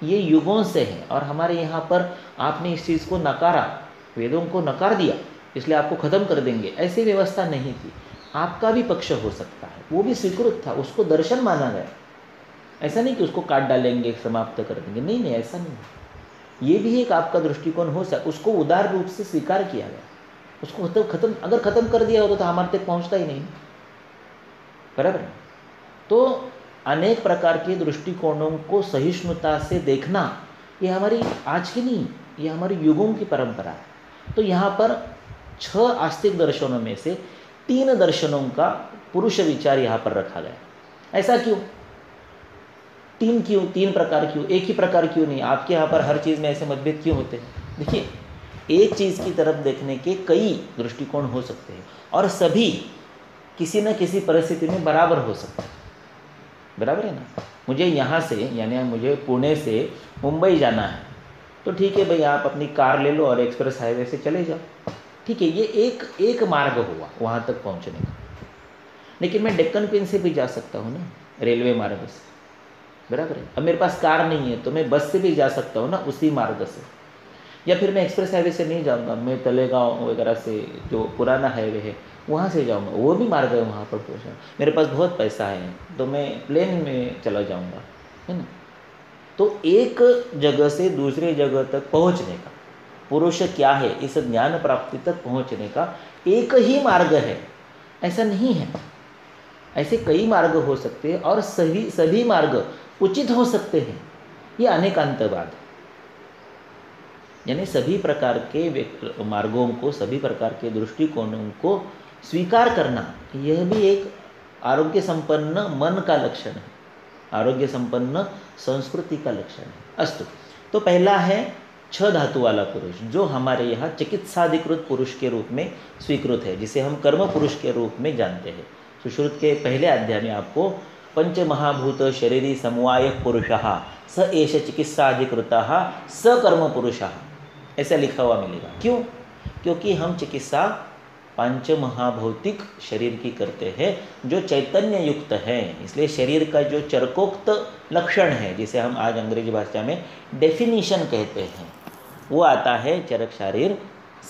[SPEAKER 1] ये युगों से है। और हमारे यहाँ पर आपने इस चीज़ को नकारा, वेदों को नकार दिया, इसलिए आपको ख़त्म कर देंगे, ऐसी व्यवस्था नहीं थी। आपका भी पक्ष हो सकता है, वो भी स्वीकृत था, उसको दर्शन माना गया। ऐसा नहीं कि उसको काट डालेंगे, समाप्त कर देंगे, नहीं नहीं, ऐसा नहीं। ये भी एक आपका दृष्टिकोण हो सकता, उसको उदार रूप से स्वीकार किया गया। उसको खत्म अगर ख़त्म कर दिया होता तो हमारे तक पहुँचता ही नहीं, बराबर। तो अनेक प्रकार के दृष्टिकोणों को सहिष्णुता से देखना ये हमारी आज की नहीं, ये हमारी युगों की परंपरा है। तो यहाँ पर 6 आस्तिक दर्शनों में से 3 दर्शनों का पुरुष विचार यहाँ पर रखा गया। ऐसा क्यों? 3 क्यों? 3 प्रकार क्यों? एक ही प्रकार क्यों नहीं? आपके यहाँ पर हर चीज़ में ऐसे मतभेद क्यों होते हैं? देखिए, एक चीज़ की तरफ देखने के कई दृष्टिकोण हो सकते हैं और सभी किसी न किसी परिस्थिति में बराबर हो सकते हैं, बराबर है ना। मुझे यहाँ से यानी मुझे पुणे से मुंबई जाना है, तो ठीक है भाई, आप अपनी कार ले लो और एक्सप्रेस हाईवे से चले जाओ, ठीक है, ये एक मार्ग हुआ वहाँ तक पहुँचने का। लेकिन मैं डेक्कन क्वीन से भी जा सकता हूँ ना, रेलवे मार्ग से, बराबर है। अब मेरे पास कार नहीं है तो मैं बस से भी जा सकता हूँ ना उसी मार्ग से, या फिर मैं एक्सप्रेस हाईवे से नहीं जाऊँगा, मैं तलेगांव वगैरह से जो पुराना हाईवे है वहाँ से जाऊँगा, वो भी मार्ग है वहाँ पर पहुँचना। मेरे पास बहुत पैसा है तो मैं प्लेन में चला जाऊँगा, है ना। तो एक जगह से दूसरे जगह तक पहुँचने का, पुरुष क्या है इस ज्ञान प्राप्ति तक पहुँचने का एक ही मार्ग है, ऐसा नहीं है। ऐसे कई मार्ग हो सकते हैं और सभी मार्ग उचित हो सकते हैं, ये अनेकांतवाद है। यानी सभी प्रकार के मार्गों को, सभी प्रकार के दृष्टिकोणों को स्वीकार करना, यह भी एक आरोग्य संपन्न मन का लक्षण है, आरोग्य संपन्न संस्कृति का लक्षण है। अस्तु, तो पहला है 6 धातु वाला पुरुष, जो हमारे यहाँ चिकित्साधिकृत पुरुष के रूप में स्वीकृत है, जिसे हम कर्म पुरुष के रूप में जानते हैं। सुश्रुत के पहले अध्याय में आपको पंच महाभूत शरीरी समवाय पुरुषः स एष चिकित्साधिकृतः स कर्म पुरुषः ऐसा लिखा हुआ मिलेगा। क्यों? क्योंकि हम चिकित्सा पंच महाभौतिक शरीर की करते हैं जो चैतन्य युक्त है, इसलिए शरीर का जो चरकोक्त लक्षण है, जिसे हम आज अंग्रेजी भाषा में डेफिनीशन कहते हैं, वो आता है चरक शरीर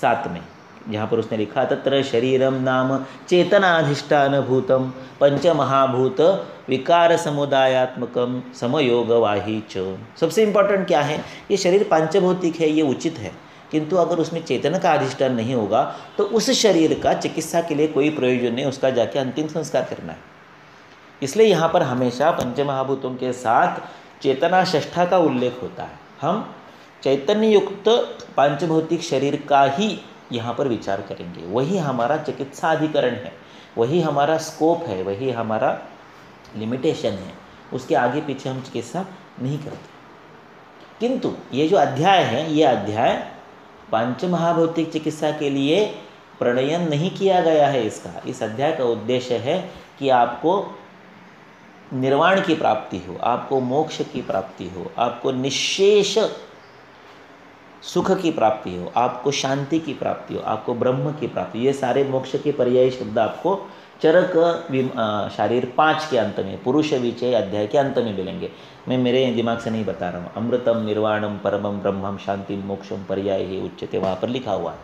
[SPEAKER 1] 7 में, जहाँ पर उसने लिखा तत्र शरीरम नाम चेतनाधिष्ठान भूतम पंचमहाभूत विकार समुदायात्मकम समयोगवाही च। सबसे इम्पोर्टेंट क्या है, ये शरीर पांचभौतिक है, ये उचित है, किंतु अगर उसमें चेतन का अधिष्ठान नहीं होगा तो उस शरीर का चिकित्सा के लिए कोई प्रयोजन नहीं, उसका जाके अंतिम संस्कार करना है। इसलिए यहाँ पर हमेशा पंचमहाभूतों के साथ चेतना षष्ठा का उल्लेख होता है। हम चैतन्य युक्त पांचभौतिक शरीर का ही यहाँ पर विचार करेंगे, वही हमारा चिकित्सा अधिकरण है, वही हमारा स्कोप है, वही हमारा लिमिटेशन है, उसके आगे पीछे हम चिकित्सा नहीं करते। किंतु ये जो अध्याय है, ये अध्याय पंचमहाभौतिक चिकित्सा के लिए प्रणयन नहीं किया गया है। इस अध्याय का उद्देश्य है कि आपको निर्वाण की प्राप्ति हो, आपको मोक्ष की प्राप्ति हो, आपको निश्शेष सुख की प्राप्ति हो, आपको शांति की प्राप्ति हो, आपको ब्रह्म की प्राप्ति। ये सारे मोक्ष के पर्यायी शब्द आपको चरक शारीर 5 के अंत में, पुरुष विचय अध्याय के अंत में मिलेंगे। मैं मेरे दिमाग से नहीं बता रहा हूँ। अमृतम निर्वाणम परमम ब्रह्मम शांति मोक्षम पर्याय ही उच्यते, वहाँ पर लिखा हुआ है।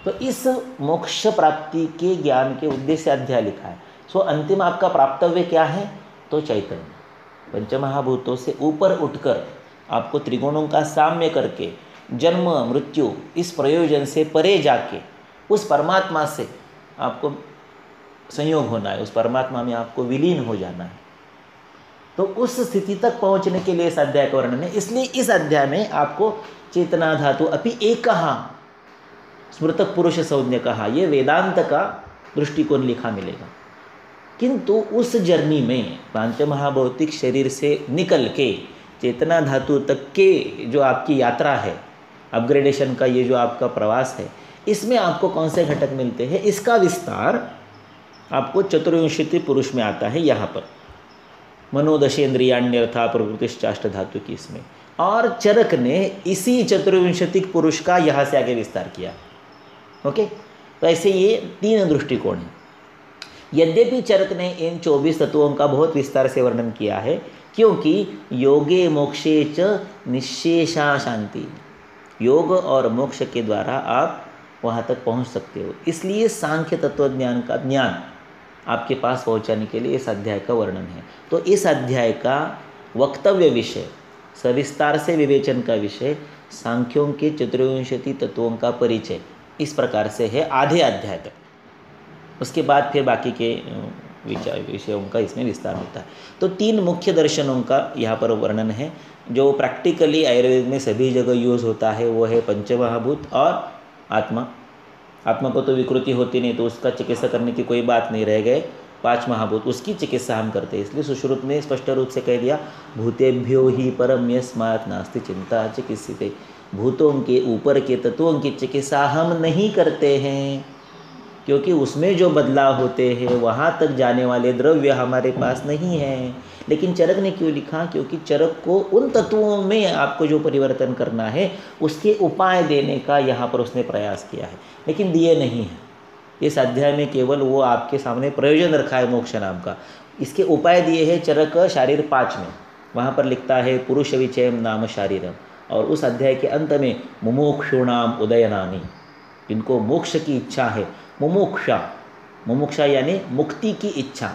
[SPEAKER 1] तो इस मोक्ष प्राप्ति के ज्ञान के उद्देश्य अध्याय लिखा है। सो अंतिम आपका प्राप्तव्य क्या है? तो चैतन्य, पंचमहाभूतों से ऊपर उठकर आपको त्रिगुणों का साम्य करके जन्म मृत्यु इस प्रयोजन से परे जाके उस परमात्मा से आपको संयोग होना है, उस परमात्मा में आपको विलीन हो जाना है। तो उस स्थिति तक पहुंचने के लिए इस अध्याय का वर्णन है। इसलिए इस अध्याय में आपको चेतना धातु अपि एक कहा, स्मृतक पुरुष संज्ञा कहा, ये वेदांत का दृष्टिकोण लिखा मिलेगा। किंतु उस जर्नी में पंचमहाभौतिक शरीर से निकल के चेतना धातु तक के जो आपकी यात्रा है, अपग्रेडेशन का ये जो आपका प्रवास है, इसमें आपको कौन से घटक मिलते हैं, इसका विस्तार आपको चतुर्विंशति पुरुष में आता है। यहाँ पर मनोदशेन्द्रियाण्यर्था प्रकृतिश्चाष्ट धातु की इसमें, और चरक ने इसी चतुर्विंशतिक पुरुष का यहाँ से आगे विस्तार किया। ओके, तो ऐसे ये 3 दृष्टिकोण हैं। यद्यपि चरक ने इन 24 तत्वों का बहुत विस्तार से वर्णन किया है, क्योंकि योगे मोक्षे च निश्शेषा शांति, योग और मोक्ष के द्वारा आप वहाँ तक पहुँच सकते हो। इसलिए सांख्य तत्वज्ञान का ज्ञान आपके पास पहुँचाने के लिए इस अध्याय का वर्णन है। तो इस अध्याय का वक्तव्य विषय, सविस्तार से विवेचन का विषय, सांख्यों के चतुर्विंशति तत्वों का परिचय इस प्रकार से है आधे अध्याय तक। उसके बाद फिर बाकी के विषयों का इसमें विस्तार होता है। तो 3 मुख्य दर्शनों का यहाँ पर वर्णन है, जो प्रैक्टिकली आयुर्वेद में सभी जगह यूज़ होता है। वो है पंचमहाभूत और आत्मा। आत्मा को तो विकृति होती नहीं, तो उसका चिकित्सा करने की कोई बात नहीं, रह गए 5 महाभूत, उसकी चिकित्सा हम करते हैं। इसलिए सुश्रुत ने स्पष्ट रूप से कह दिया, भूतेभ्यो ही परम यस्मात् नास्ति चिंता चिकित्सिते। भूतों के ऊपर के तत्वों की चिकित्सा हम नहीं करते हैं, क्योंकि उसमें जो बदलाव होते हैं वहाँ तक जाने वाले द्रव्य हमारे पास नहीं है। लेकिन चरक ने क्यों लिखा? क्योंकि चरक को उन तत्वों में आपको जो परिवर्तन करना है उसके उपाय देने का यहाँ पर उसने प्रयास किया है, लेकिन दिए नहीं हैं। इस अध्याय में केवल वो आपके सामने प्रयोजन रखा है मोक्ष नाम का, इसके उपाय दिए हैं चरक शारीर 5 में। वहाँ पर लिखता है पुरुष विचयम नाम शारीरम, और उस अध्याय के अंत में मुमुक्षुणाम उदयनानि, इनको मोक्ष की इच्छा है, मुमुक्षा, मुमुक्षा यानी मुक्ति की इच्छा,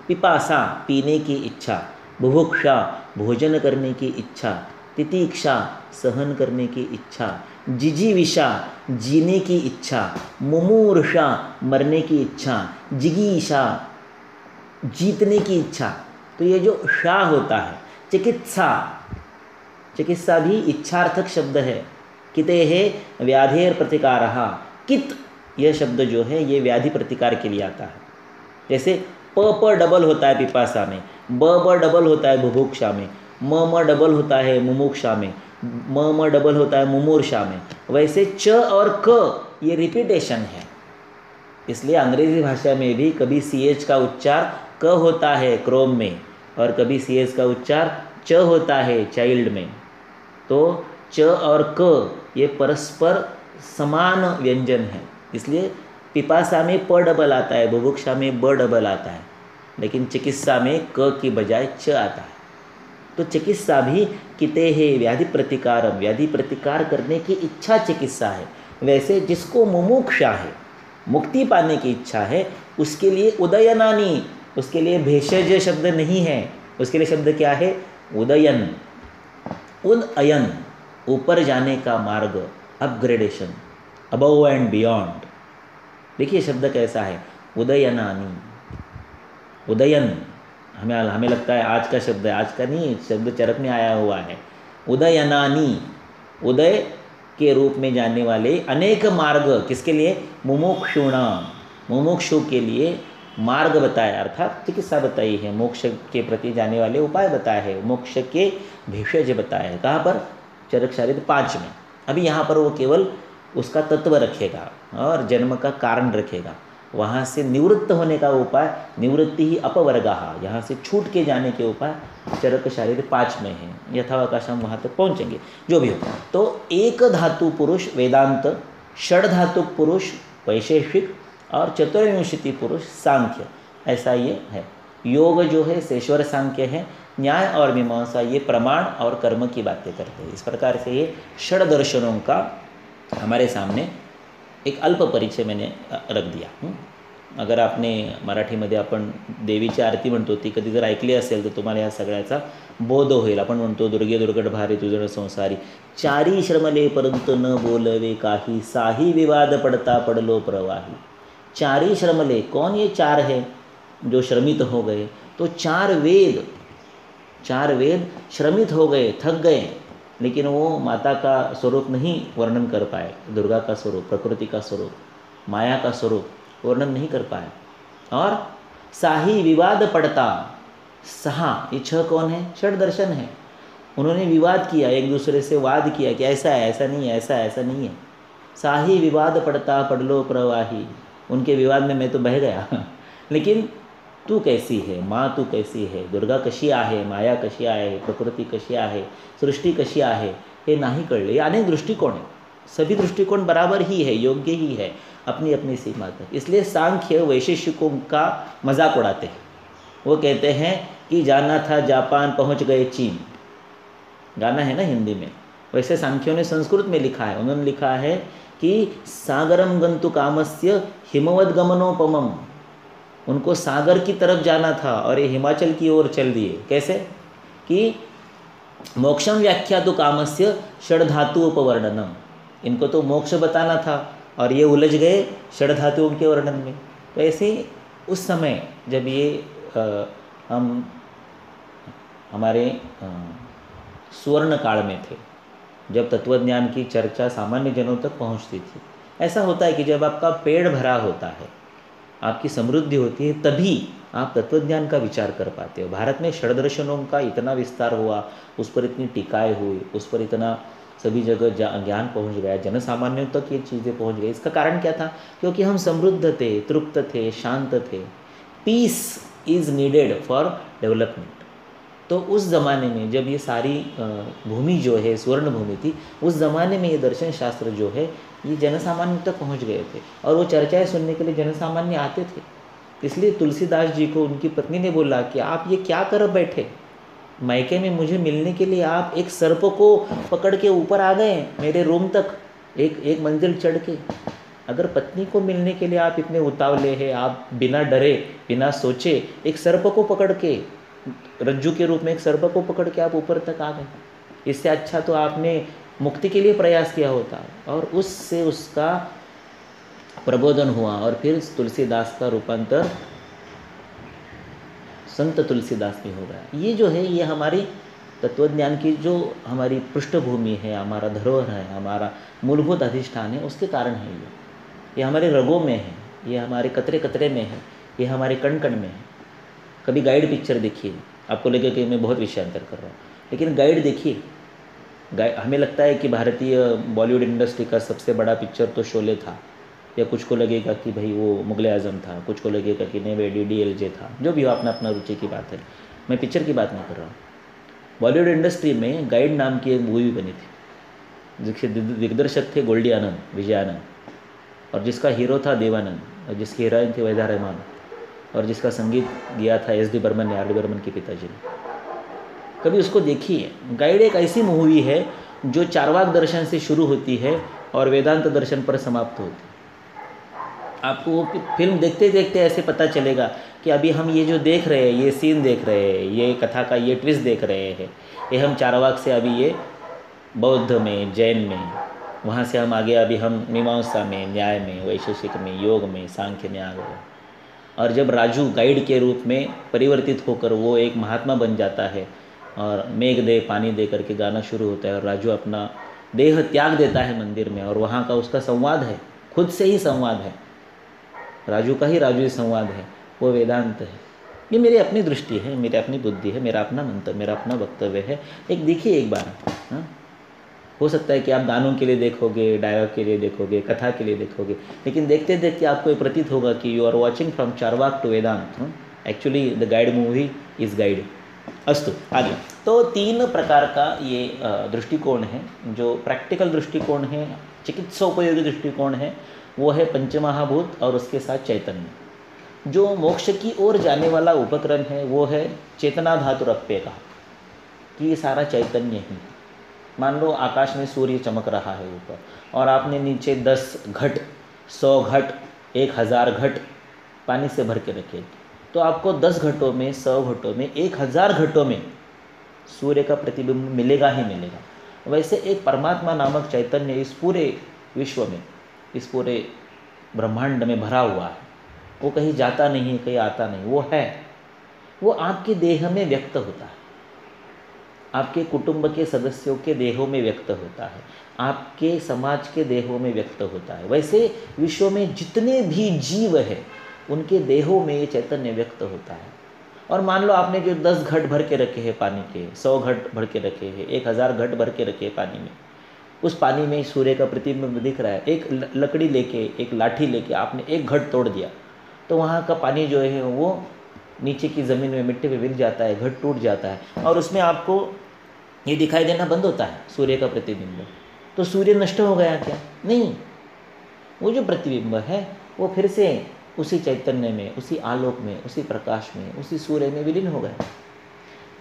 [SPEAKER 1] पिपासा पीने की इच्छा, बुभुक्षा भोजन करने की इच्छा, तितीक्षा सहन करने की इच्छा, जिजीविषा जीने की इच्छा, मुमूर्षा मरने की इच्छा, जिगीषा जीतने की इच्छा। तो ये जो शाह होता है, चिकित्सा, चिकित्सा भी इच्छार्थक शब्द है, कितेः व्याधेर प्रतिकारः। कित यह शब्द जो है ये व्याधि प्रतिकार के लिए आता है। जैसे प डबल होता है पिपासा में, ब डबल होता है बुभुक्षा में, म डबल होता है मुमुक्षा में, म डबल होता है मुमूर्षा में। वैसे च और क ये रिपीटेशन है, इसलिए अंग्रेजी भाषा में भी कभी CH का उच्चार क होता है क्रोम में और कभी CH का उच्चार च होता है चाइल्ड में। तो च और क ये परस्पर समान व्यंजन है, इसलिए पिपासा में प डबल आता है, बुभुक्षा में ब डबल आता है, लेकिन चिकित्सा में क की बजाय च आता है। तो चिकित्सा भी कितेः व्याधि प्रतिकारम, व्याधि प्रतिकार करने की इच्छा चिकित्सा है। वैसे जिसको मुमुक्षा है, मुक्ति पाने की इच्छा है, उसके लिए उदयनानी, उसके लिए भेषज शब्द नहीं है, उसके लिए शब्द क्या है? उदयन। उदयन ऊपर जाने का मार्ग, अपग्रेडेशन, अबव एंड बियॉन्ड। देखिए शब्द कैसा है, उदयनानी। उदयन हमें लगता है आज का शब्द है, आज का नहीं, शब्द चरक में आया हुआ है। उदयनानी, उदय के रूप में जाने वाले अनेक मार्ग, किसके लिए? मुमुक्षुणाम, मुमुक्षु के लिए मार्ग बताया, अर्थात चिकित्सा बताई है, मोक्ष के प्रति जाने वाले उपाय बताए हैं, मोक्ष के भेषज बताया है। कहाँ पर? चरक शारीर 5 में। अभी यहाँ पर वो केवल उसका तत्व रखेगा और जन्म का कारण रखेगा। वहाँ से निवृत्त होने का उपाय, निवृत्ति ही अपवर्गाः, यहाँ से छूट के जाने के उपाय चरक शारीर 5 में है। यथावकाश हम वहाँ तक पहुँचेंगे, जो भी हो। तो एक धातु पुरुष वेदांत, षड धातु पुरुष वैशेषिक और चतुर्विंशति पुरुष सांख्य, ऐसा ये है। योग जो है सेश्वर सांख्य है, न्याय और मीमांसा ये प्रमाण और कर्म की बातें करते हैं। इस प्रकार से ये षड दर्शनों का हमारे सामने एक अल्प परिचय मैंने रख दिया। अगर आपने मराठीमध्ये आपण देवीची आरती म्हणतो ती कधी जर ऐकली असेल तर तुम्हाला या सगळ्याचा बोध होईल। आपण म्हणतो दुर्गे दुर्गट भारी तुझण संसारी, चारी श्रमले परंतु न बोलवे काही, साही विवाद पडता पडलो प्रवाही। चारी श्रमले, कौन ये चार है जो श्रमित हो गए? तो चार वेद श्रमित हो गए, थक गए, लेकिन वो माता का स्वरूप नहीं वर्णन कर पाए, दुर्गा का स्वरूप, प्रकृति का स्वरूप, माया का स्वरूप वर्णन नहीं कर पाए। और साही विवाद पड़ता, सहा ये 6 कौन है? षड दर्शन है। उन्होंने विवाद किया, एक दूसरे से वाद किया कि ऐसा है, ऐसा नहीं है, ऐसा है, ऐसा नहीं है। साही विवाद पड़ता पड़लो प्रवाही, उनके विवाद में मैं तो बह गया लेकिन तू कैसी है, माँ तू कैसी है, दुर्गा कशी आहे, माया कशी आहे, प्रकृती कशी आहे, सृष्टी कशी आहे, हे नाही कळले। ये अनेक दृष्टिकोण है, सभी दृष्टिकोण बराबर ही है, योग्य ही है अपनी अपनी सीमा तक। इसलिए सांख्य वैशेषिकों का मजाक उड़ाते हैं। वो कहते हैं कि जाना था जापान पहुंच गए चीन, गाना है ना हिंदी में, वैसे सांख्यों ने संस्कृत में लिखा है। उन्होंने लिखा है कि सागरम गंतु कामस्य हिमवद गमनोपमम, उनको सागर की तरफ जाना था और ये हिमाचल की ओर चल दिए। कैसे? कि मोक्षम व्याख्यातु कामस्य षड धातु उपवर्णनम, इनको तो मोक्ष बताना था और ये उलझ गए षड धातुओं के वर्णन में। तो ऐसे उस समय जब ये हम हमारे सुवर्ण काल में थे, जब तत्वज्ञान की चर्चा सामान्य जनों तक पहुंचती थी, ऐसा होता है कि जब आपका पेड़ भरा होता है, आपकी समृद्धि होती है, तभी आप तत्वज्ञान का विचार कर पाते हो। भारत में षड्दर्शनों का इतना विस्तार हुआ, उस पर इतनी टीकाएँ हुई, उस पर इतना सभी जगह ज्ञान पहुंच गया, जनसामान्यों तक ये चीज़ें पहुंच गई। इसका कारण क्या था? क्योंकि हम समृद्ध थे, तृप्त थे, शांत थे। Peace is needed for development. तो उस ज़माने में जब ये सारी भूमि जो है स्वर्ण भूमि थी, उस ज़माने में ये दर्शन शास्त्र जो है ये जनसामान्य तक पहुंच गए थे और वो चर्चाएं सुनने के लिए जनसामान्य आते थे। इसलिए तुलसीदास जी को उनकी पत्नी ने बोला कि आप ये क्या कर बैठे, मायके में मुझे मिलने के लिए आप एक सर्प को पकड़ के ऊपर आ गए मेरे रूम तक, एक मंजिल चढ़ के। अगर पत्नी को मिलने के लिए आप इतने उतावले हैं, आप बिना डरे बिना सोचे एक सर्प को पकड़ के, रज्जू के रूप में एक सर्प को पकड़ के आप ऊपर तक आ गए, इससे अच्छा तो आपने मुक्ति के लिए प्रयास किया होता। और उससे उसका प्रबोधन हुआ और फिर तुलसीदास का रूपांतर संत तुलसीदास भी हो गया। ये जो है ये हमारी तत्वज्ञान की जो हमारी पृष्ठभूमि है, हमारा धरोहर है, हमारा मूलभूत अधिष्ठान है, उसके कारण है ये हमारे रगों में है, ये हमारे कतरे कतरे में है, ये हमारे कण कण में है। कभी गाइड पिक्चर देखिए, आपको लगे कि मैं बहुत विषयांतर कर रहा हूँ, लेकिन गाइड देखिए। हमें लगता है कि भारतीय बॉलीवुड इंडस्ट्री का सबसे बड़ा पिक्चर तो शोले था, या कुछ को लगेगा कि भाई वो मुगल आज़म था, कुछ को लगेगा कि नहीं भाई DDLJ था, जो भी हो अपना अपना रुचि की बात है। मैं पिक्चर की बात नहीं कर रहा हूँ। बॉलीवुड इंडस्ट्री में गाइड नाम की एक मूवी बनी थी, जिसके दिग्दर्शक थे गोल्डी आनंद, विजय आनंद, और जिसका हीरो था देवानंद, और जिसकी हीरोइन थी वहीदा रहमान, और जिसका संगीत दिया था SD बर्मन ने, RD बर्मन के पिताजी ने। कभी उसको देखिए। गाइड एक ऐसी मूवी है जो चार्वाक दर्शन से शुरू होती है और वेदांत दर्शन पर समाप्त होती है। आपको वो फिल्म देखते देखते ऐसे पता चलेगा कि अभी हम ये जो देख रहे हैं, ये सीन देख रहे हैं, ये कथा का ये ट्विस्ट देख रहे हैं, ये हम चार्वाक से अभी ये बौद्ध में, जैन में, वहाँ से हम आगे अभी हम मीमांसा में, न्याय में, वैशेषिक में, योग में, सांख्य में आ गए। और जब राजू गाइड के रूप में परिवर्तित होकर वो एक महात्मा बन जाता है और मेघ दे पानी दे करके गाना शुरू होता है, और राजू अपना देह त्याग देता है मंदिर में, और वहाँ का उसका संवाद है, खुद से ही संवाद है, राजू का ही राजू संवाद है, वो वेदांत है। ये मेरी अपनी दृष्टि है, मेरी अपनी बुद्धि है, मेरा अपना मंतव्य, मेरा अपना वक्तव्य है। एक देखिए एक बार। हाँ, हो सकता है कि आप गानों के लिए देखोगे, डायलॉग के लिए देखोगे, कथा के लिए देखोगे, लेकिन देखते देखते आपको ये प्रतीत होगा कि you are watching from Charvaka to Vedanta. Actually the Guide movie is Guide. अस्तु, आगे। तो 3 प्रकार का ये दृष्टिकोण है। जो प्रैक्टिकल दृष्टिकोण है, चिकित्सोपयोगी दृष्टिकोण है, वो है पंचमहाभूत और उसके साथ चैतन्य। जो मोक्ष की ओर जाने वाला उपक्रम है वो है चेतना धातुरप्य का, कि ये सारा चैतन्य ही है। मान लो आकाश में सूर्य चमक रहा है ऊपर, और आपने नीचे 10 घट, 100 घट, 1000 घट पानी से भर के रखे, तो आपको 10 घटों में, 100 घटों में, 1000 घटों में सूर्य का प्रतिबिंब मिलेगा ही मिलेगा। वैसे एक परमात्मा नामक चैतन्य इस पूरे विश्व में, इस पूरे ब्रह्मांड में भरा हुआ है। वो कहीं जाता नहीं है, कहीं आता नहीं, वो है। वो आपके देह में व्यक्त होता है, आपके कुटुंब के सदस्यों के देहों में व्यक्त होता है, आपके समाज के देहों में व्यक्त होता है। वैसे विश्व में जितने भी जीव हैं उनके देहों में ये चैतन्य व्यक्त होता है। और मान लो आपने जो 10 घट भर के रखे हैं पानी के, 100 घट भर के रखे हैं, 1000 घट भर के रखे हैं पानी में, उस पानी में सूर्य का प्रतिबिंब दिख रहा है। एक लकड़ी लेके, एक लाठी लेके आपने एक घट तोड़ दिया, तो वहाँ का पानी जो है वो नीचे की ज़मीन में, मिट्टी पे गिर जाता है, घट टूट जाता है, और उसमें आपको ये दिखाई देना बंद होता है सूर्य का प्रतिबिंब। तो सूर्य नष्ट हो गया क्या? नहीं, वो जो प्रतिबिंब है वो फिर से उसी चैतन्य में, उसी आलोक में, उसी प्रकाश में, उसी सूर्य में विलीन हो गया।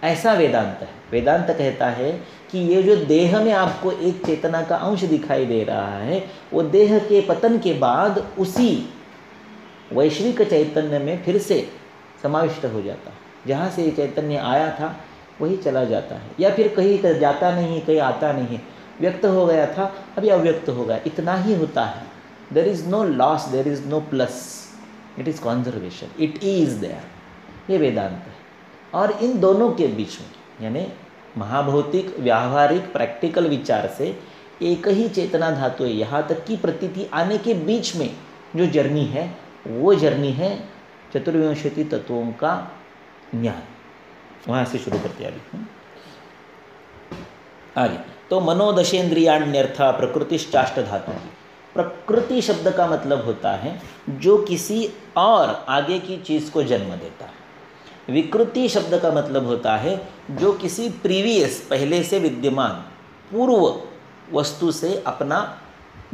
[SPEAKER 1] ऐसा वेदांत है। वेदांत कहता है कि ये जो देह में आपको एक चेतना का अंश दिखाई दे रहा है, वो देह के पतन के बाद उसी वैश्विक चैतन्य में फिर से समाविष्ट हो जाता है। जहाँ से ये चैतन्य आया था वही चला जाता है, या फिर कहीं जाता नहीं, कहीं आता नहीं, व्यक्त हो गया था अभी अव्यक्त हो गया, इतना ही होता है। There is no loss, there is no plus, it is conservation, it is there. ये वेदांत है। और इन दोनों के बीच में, यानी महाभौतिक, व्यावहारिक, प्रैक्टिकल विचार से एक ही चेतना धातु है, यहाँ तक की प्रतीति आने के बीच में जो जर्नी है, वो जर्नी है चतुर्विंशति तत्वों का ज्ञान। वहाँ से शुरू करते हैं अभी आगे। तो मनोदशेन्द्रियाण्यर्थ प्रकृतिश्चाष्ट धातु। प्रकृति शब्द का मतलब होता है जो किसी और आगे की चीज़ को जन्म देता है। विकृति शब्द का मतलब होता है जो किसी प्रीवियस, पहले से विद्यमान, पूर्व वस्तु से अपना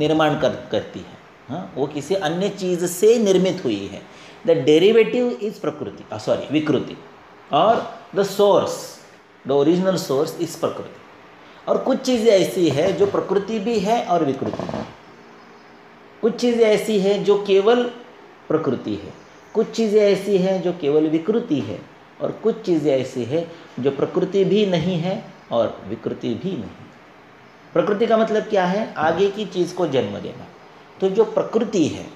[SPEAKER 1] निर्माण करती है। हाँ, वो किसी अन्य चीज़ से निर्मित हुई है। द डेरिवेटिव इज प्रकृति, विकृति, और the source, the original source is प्रकृति। और कुछ चीज़ें ऐसी है जो प्रकृति भी है और विकृति भी। कुछ चीज़ें ऐसी हैं जो केवल प्रकृति है, कुछ चीज़ें ऐसी हैं जो केवल विकृति है, और कुछ चीज़ें ऐसी है जो प्रकृति भी नहीं है और विकृति भी नहीं। प्रकृति का मतलब क्या है? आगे की चीज़ को जन्म देना। तो जो प्रकृति है,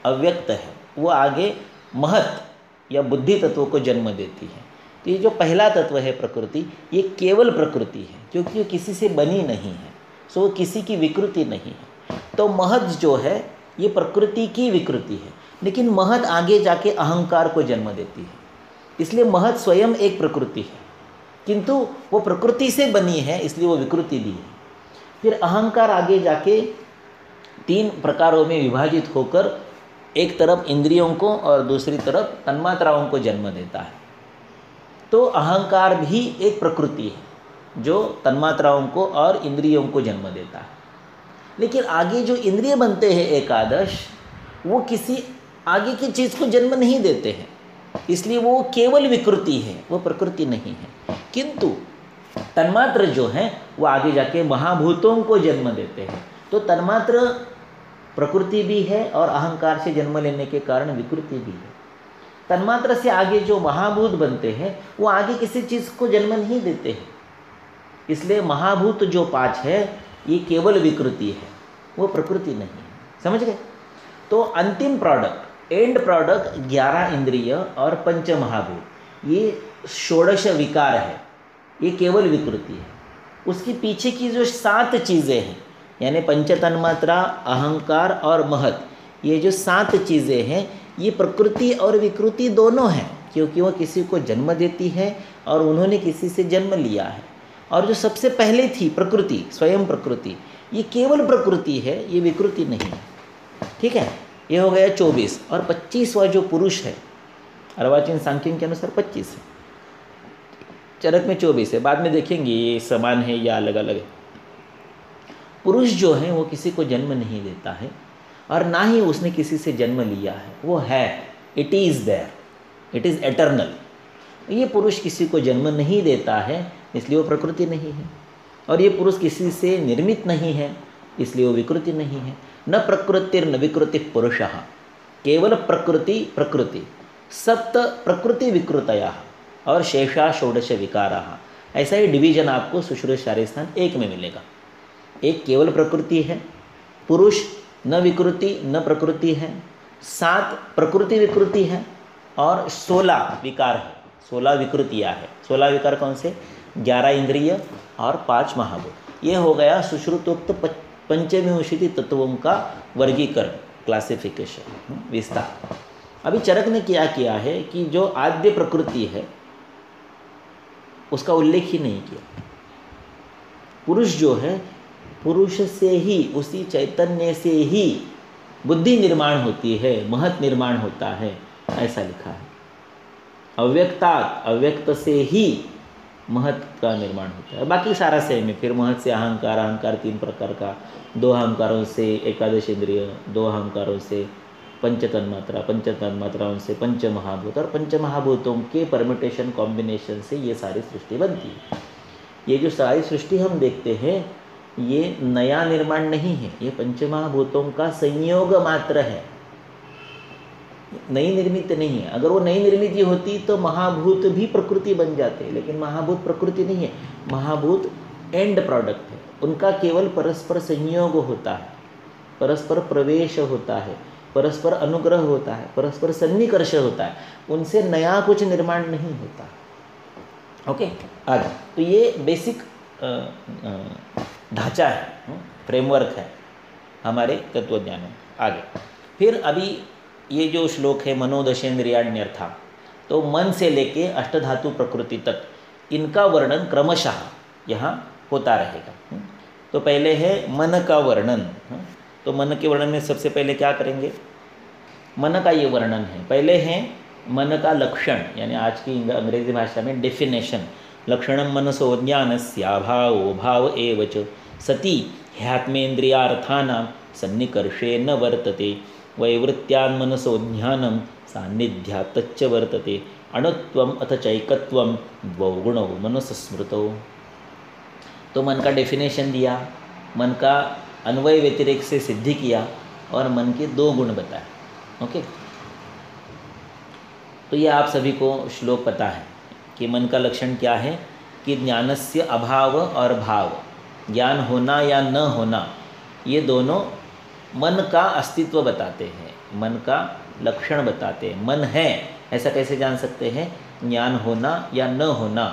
[SPEAKER 1] अव्यक्त है, वो आगे महत या बुद्धि तत्वों को जन्म देती है। तो ये जो पहला तत्व है प्रकृति, ये केवल प्रकृति है, क्योंकि वो किसी से बनी नहीं है, सो वो किसी की विकृति नहीं है। तो महत जो है ये प्रकृति की विकृति है, लेकिन महत आगे जाके अहंकार को जन्म देती है, इसलिए महत स्वयं एक प्रकृति है, किंतु वो प्रकृति से बनी है, इसलिए वो विकृति भी है। फिर अहंकार आगे जाके 3 प्रकारों में विभाजित होकर एक तरफ इंद्रियों को और दूसरी तरफ तन्मात्राओं को जन्म देता है। तो अहंकार भी एक प्रकृति है जो तन्मात्राओं को और इंद्रियों को जन्म देता है। लेकिन आगे जो इंद्रिय बनते हैं एकादश, वो किसी आगे की चीज़ को जन्म नहीं देते हैं, इसलिए वो केवल विकृति है, वो प्रकृति नहीं है। किंतु तन्मात्र जो हैं वो आगे जाके महाभूतों को जन्म देते हैं। तो तन्मात्र प्रकृति भी है और अहंकार से जन्म लेने के कारण विकृति भी है। तन्मात्र से आगे जो महाभूत बनते हैं वो आगे किसी चीज़ को जन्म नहीं देते हैं, इसलिए महाभूत जो 5 है ये केवल विकृति है, वो प्रकृति नहीं है। समझ गए? तो अंतिम प्रोडक्ट, एंड प्रोडक्ट 11 इंद्रिय और 5 महाभूत, ये षोडश विकार है, ये केवल विकृति है। उसके पीछे की जो 7 चीज़ें हैं, यानी पंच तन्मात्रा, अहंकार और महत, ये जो 7 चीज़ें हैं ये प्रकृति और विकृति दोनों हैं, क्योंकि वो किसी को जन्म देती है और उन्होंने किसी से जन्म लिया है। और जो सबसे पहले थी प्रकृति, स्वयं प्रकृति, ये केवल प्रकृति है, ये विकृति नहीं है। ठीक है, ये हो गया 24। और 25वां जो पुरुष है, अर्वाचीन सांख्यन के अनुसार 25 है, चरक में 24 है, बाद में देखेंगे ये समान है या अलग अलग है। पुरुष जो है वो किसी को जन्म नहीं देता है और ना ही उसने किसी से जन्म लिया है, वो है, it is there, it is eternal. ये पुरुष किसी को जन्म नहीं देता है, इसलिए वो प्रकृति नहीं है। और ये पुरुष किसी से निर्मित नहीं है, इसलिए वो विकृति नहीं है। न प्रकृतिर्न विकृति पुरुषः, केवल प्रकृति प्रकृति, सप्त प्रकृति विकृतया और शेषा षोडश विकाराः। ऐसा ही डिवीजन आपको सुश्रुत शारीस्थान 1 में मिलेगा। एक केवल प्रकृति है, पुरुष न विकृति न प्रकृति है, 7 प्रकृति विकृति है और 16 विकार है, 16 विकृतियाँ है। 16 विकार कौन से? 11 इंद्रिय और 5 महाभूत। ये हो गया सुश्रुतोक्त पंचविंशति तत्वों का वर्गीकरण, क्लासिफिकेशन, विस्तार। अभी चरक ने क्या किया है कि जो आद्य प्रकृति है उसका उल्लेख ही नहीं किया। पुरुष जो है, पुरुष से ही, उसी चैतन्य से ही बुद्धि निर्माण होती है, महत निर्माण होता है, ऐसा लिखा है। अव्यक्तात्, अव्यक्त से ही महत का निर्माण होता है। बाकी सारा सेम है। फिर महत से अहंकार, अहंकार 3 प्रकार का, 2 अहंकारों से एकादश इंद्रिय, 2 अहंकारों से पंच तन्मात्रा, पंच तन्मात्राओं से 5 महाभूत, और 5 महाभूतों के परमिटेशन कॉम्बिनेशन से ये सारी सृष्टि बनती है। ये जो सारी सृष्टि हम देखते हैं ये नया निर्माण नहीं है, ये 5 महाभूतों का संयोग मात्र है, नई निर्मित नहीं है। अगर वो नई निर्मित होती तो महाभूत भी प्रकृति बन जाते, लेकिन महाभूत प्रकृति नहीं है, महाभूत एंड प्रोडक्ट है। उनका केवल परस्पर संयोग होता है, परस्पर प्रवेश होता है, परस्पर अनुग्रह होता है, परस्पर सन्निकर्ष होता है, उनसे नया कुछ निर्माण नहीं होता। ओके, आगे। तो ये बेसिक ढांचा है, फ्रेमवर्क है हमारे तत्वज्ञान में। आगे फिर अभी ये जो श्लोक है मनोदशेन्द्रियाण्यर्था, तो मन से लेके अष्टधातु प्रकृति तक इनका वर्णन क्रमशः यहाँ होता रहेगा। तो पहले है मन का वर्णन। तो मन के वर्णन में सबसे पहले क्या करेंगे? मन का ये वर्णन है। पहले है मन का लक्षण, यानी आज की अंग्रेजी भाषा में डेफिनेशन। लक्षणम मनसो ज्ञानस्याभावो भाव एव च सति ह्यात्मेन्द्रियार्थानां सन्निकर्षे न वर्तते वैवृत्यान् मनसो ज्ञानं सान्निध्यात् तच्च वर्तते अणुत्वम् अथ चैकत्वं द्वौ गुणौ मनसस्मृतौ। तो मन का डेफिनेशन दिया, मन का अन्वय व्यतिरेक से सिद्धि किया और मन के 2 गुण बताए। ओके, तो ये आप सभी को श्लोक पता है कि मन का लक्षण क्या है कि ज्ञानस्य अभाव और भाव, ज्ञान होना या न होना, ये दोनों मन का अस्तित्व बताते हैं, मन का लक्षण बताते हैं। मन है ऐसा कैसे जान सकते हैं? ज्ञान होना या न होना,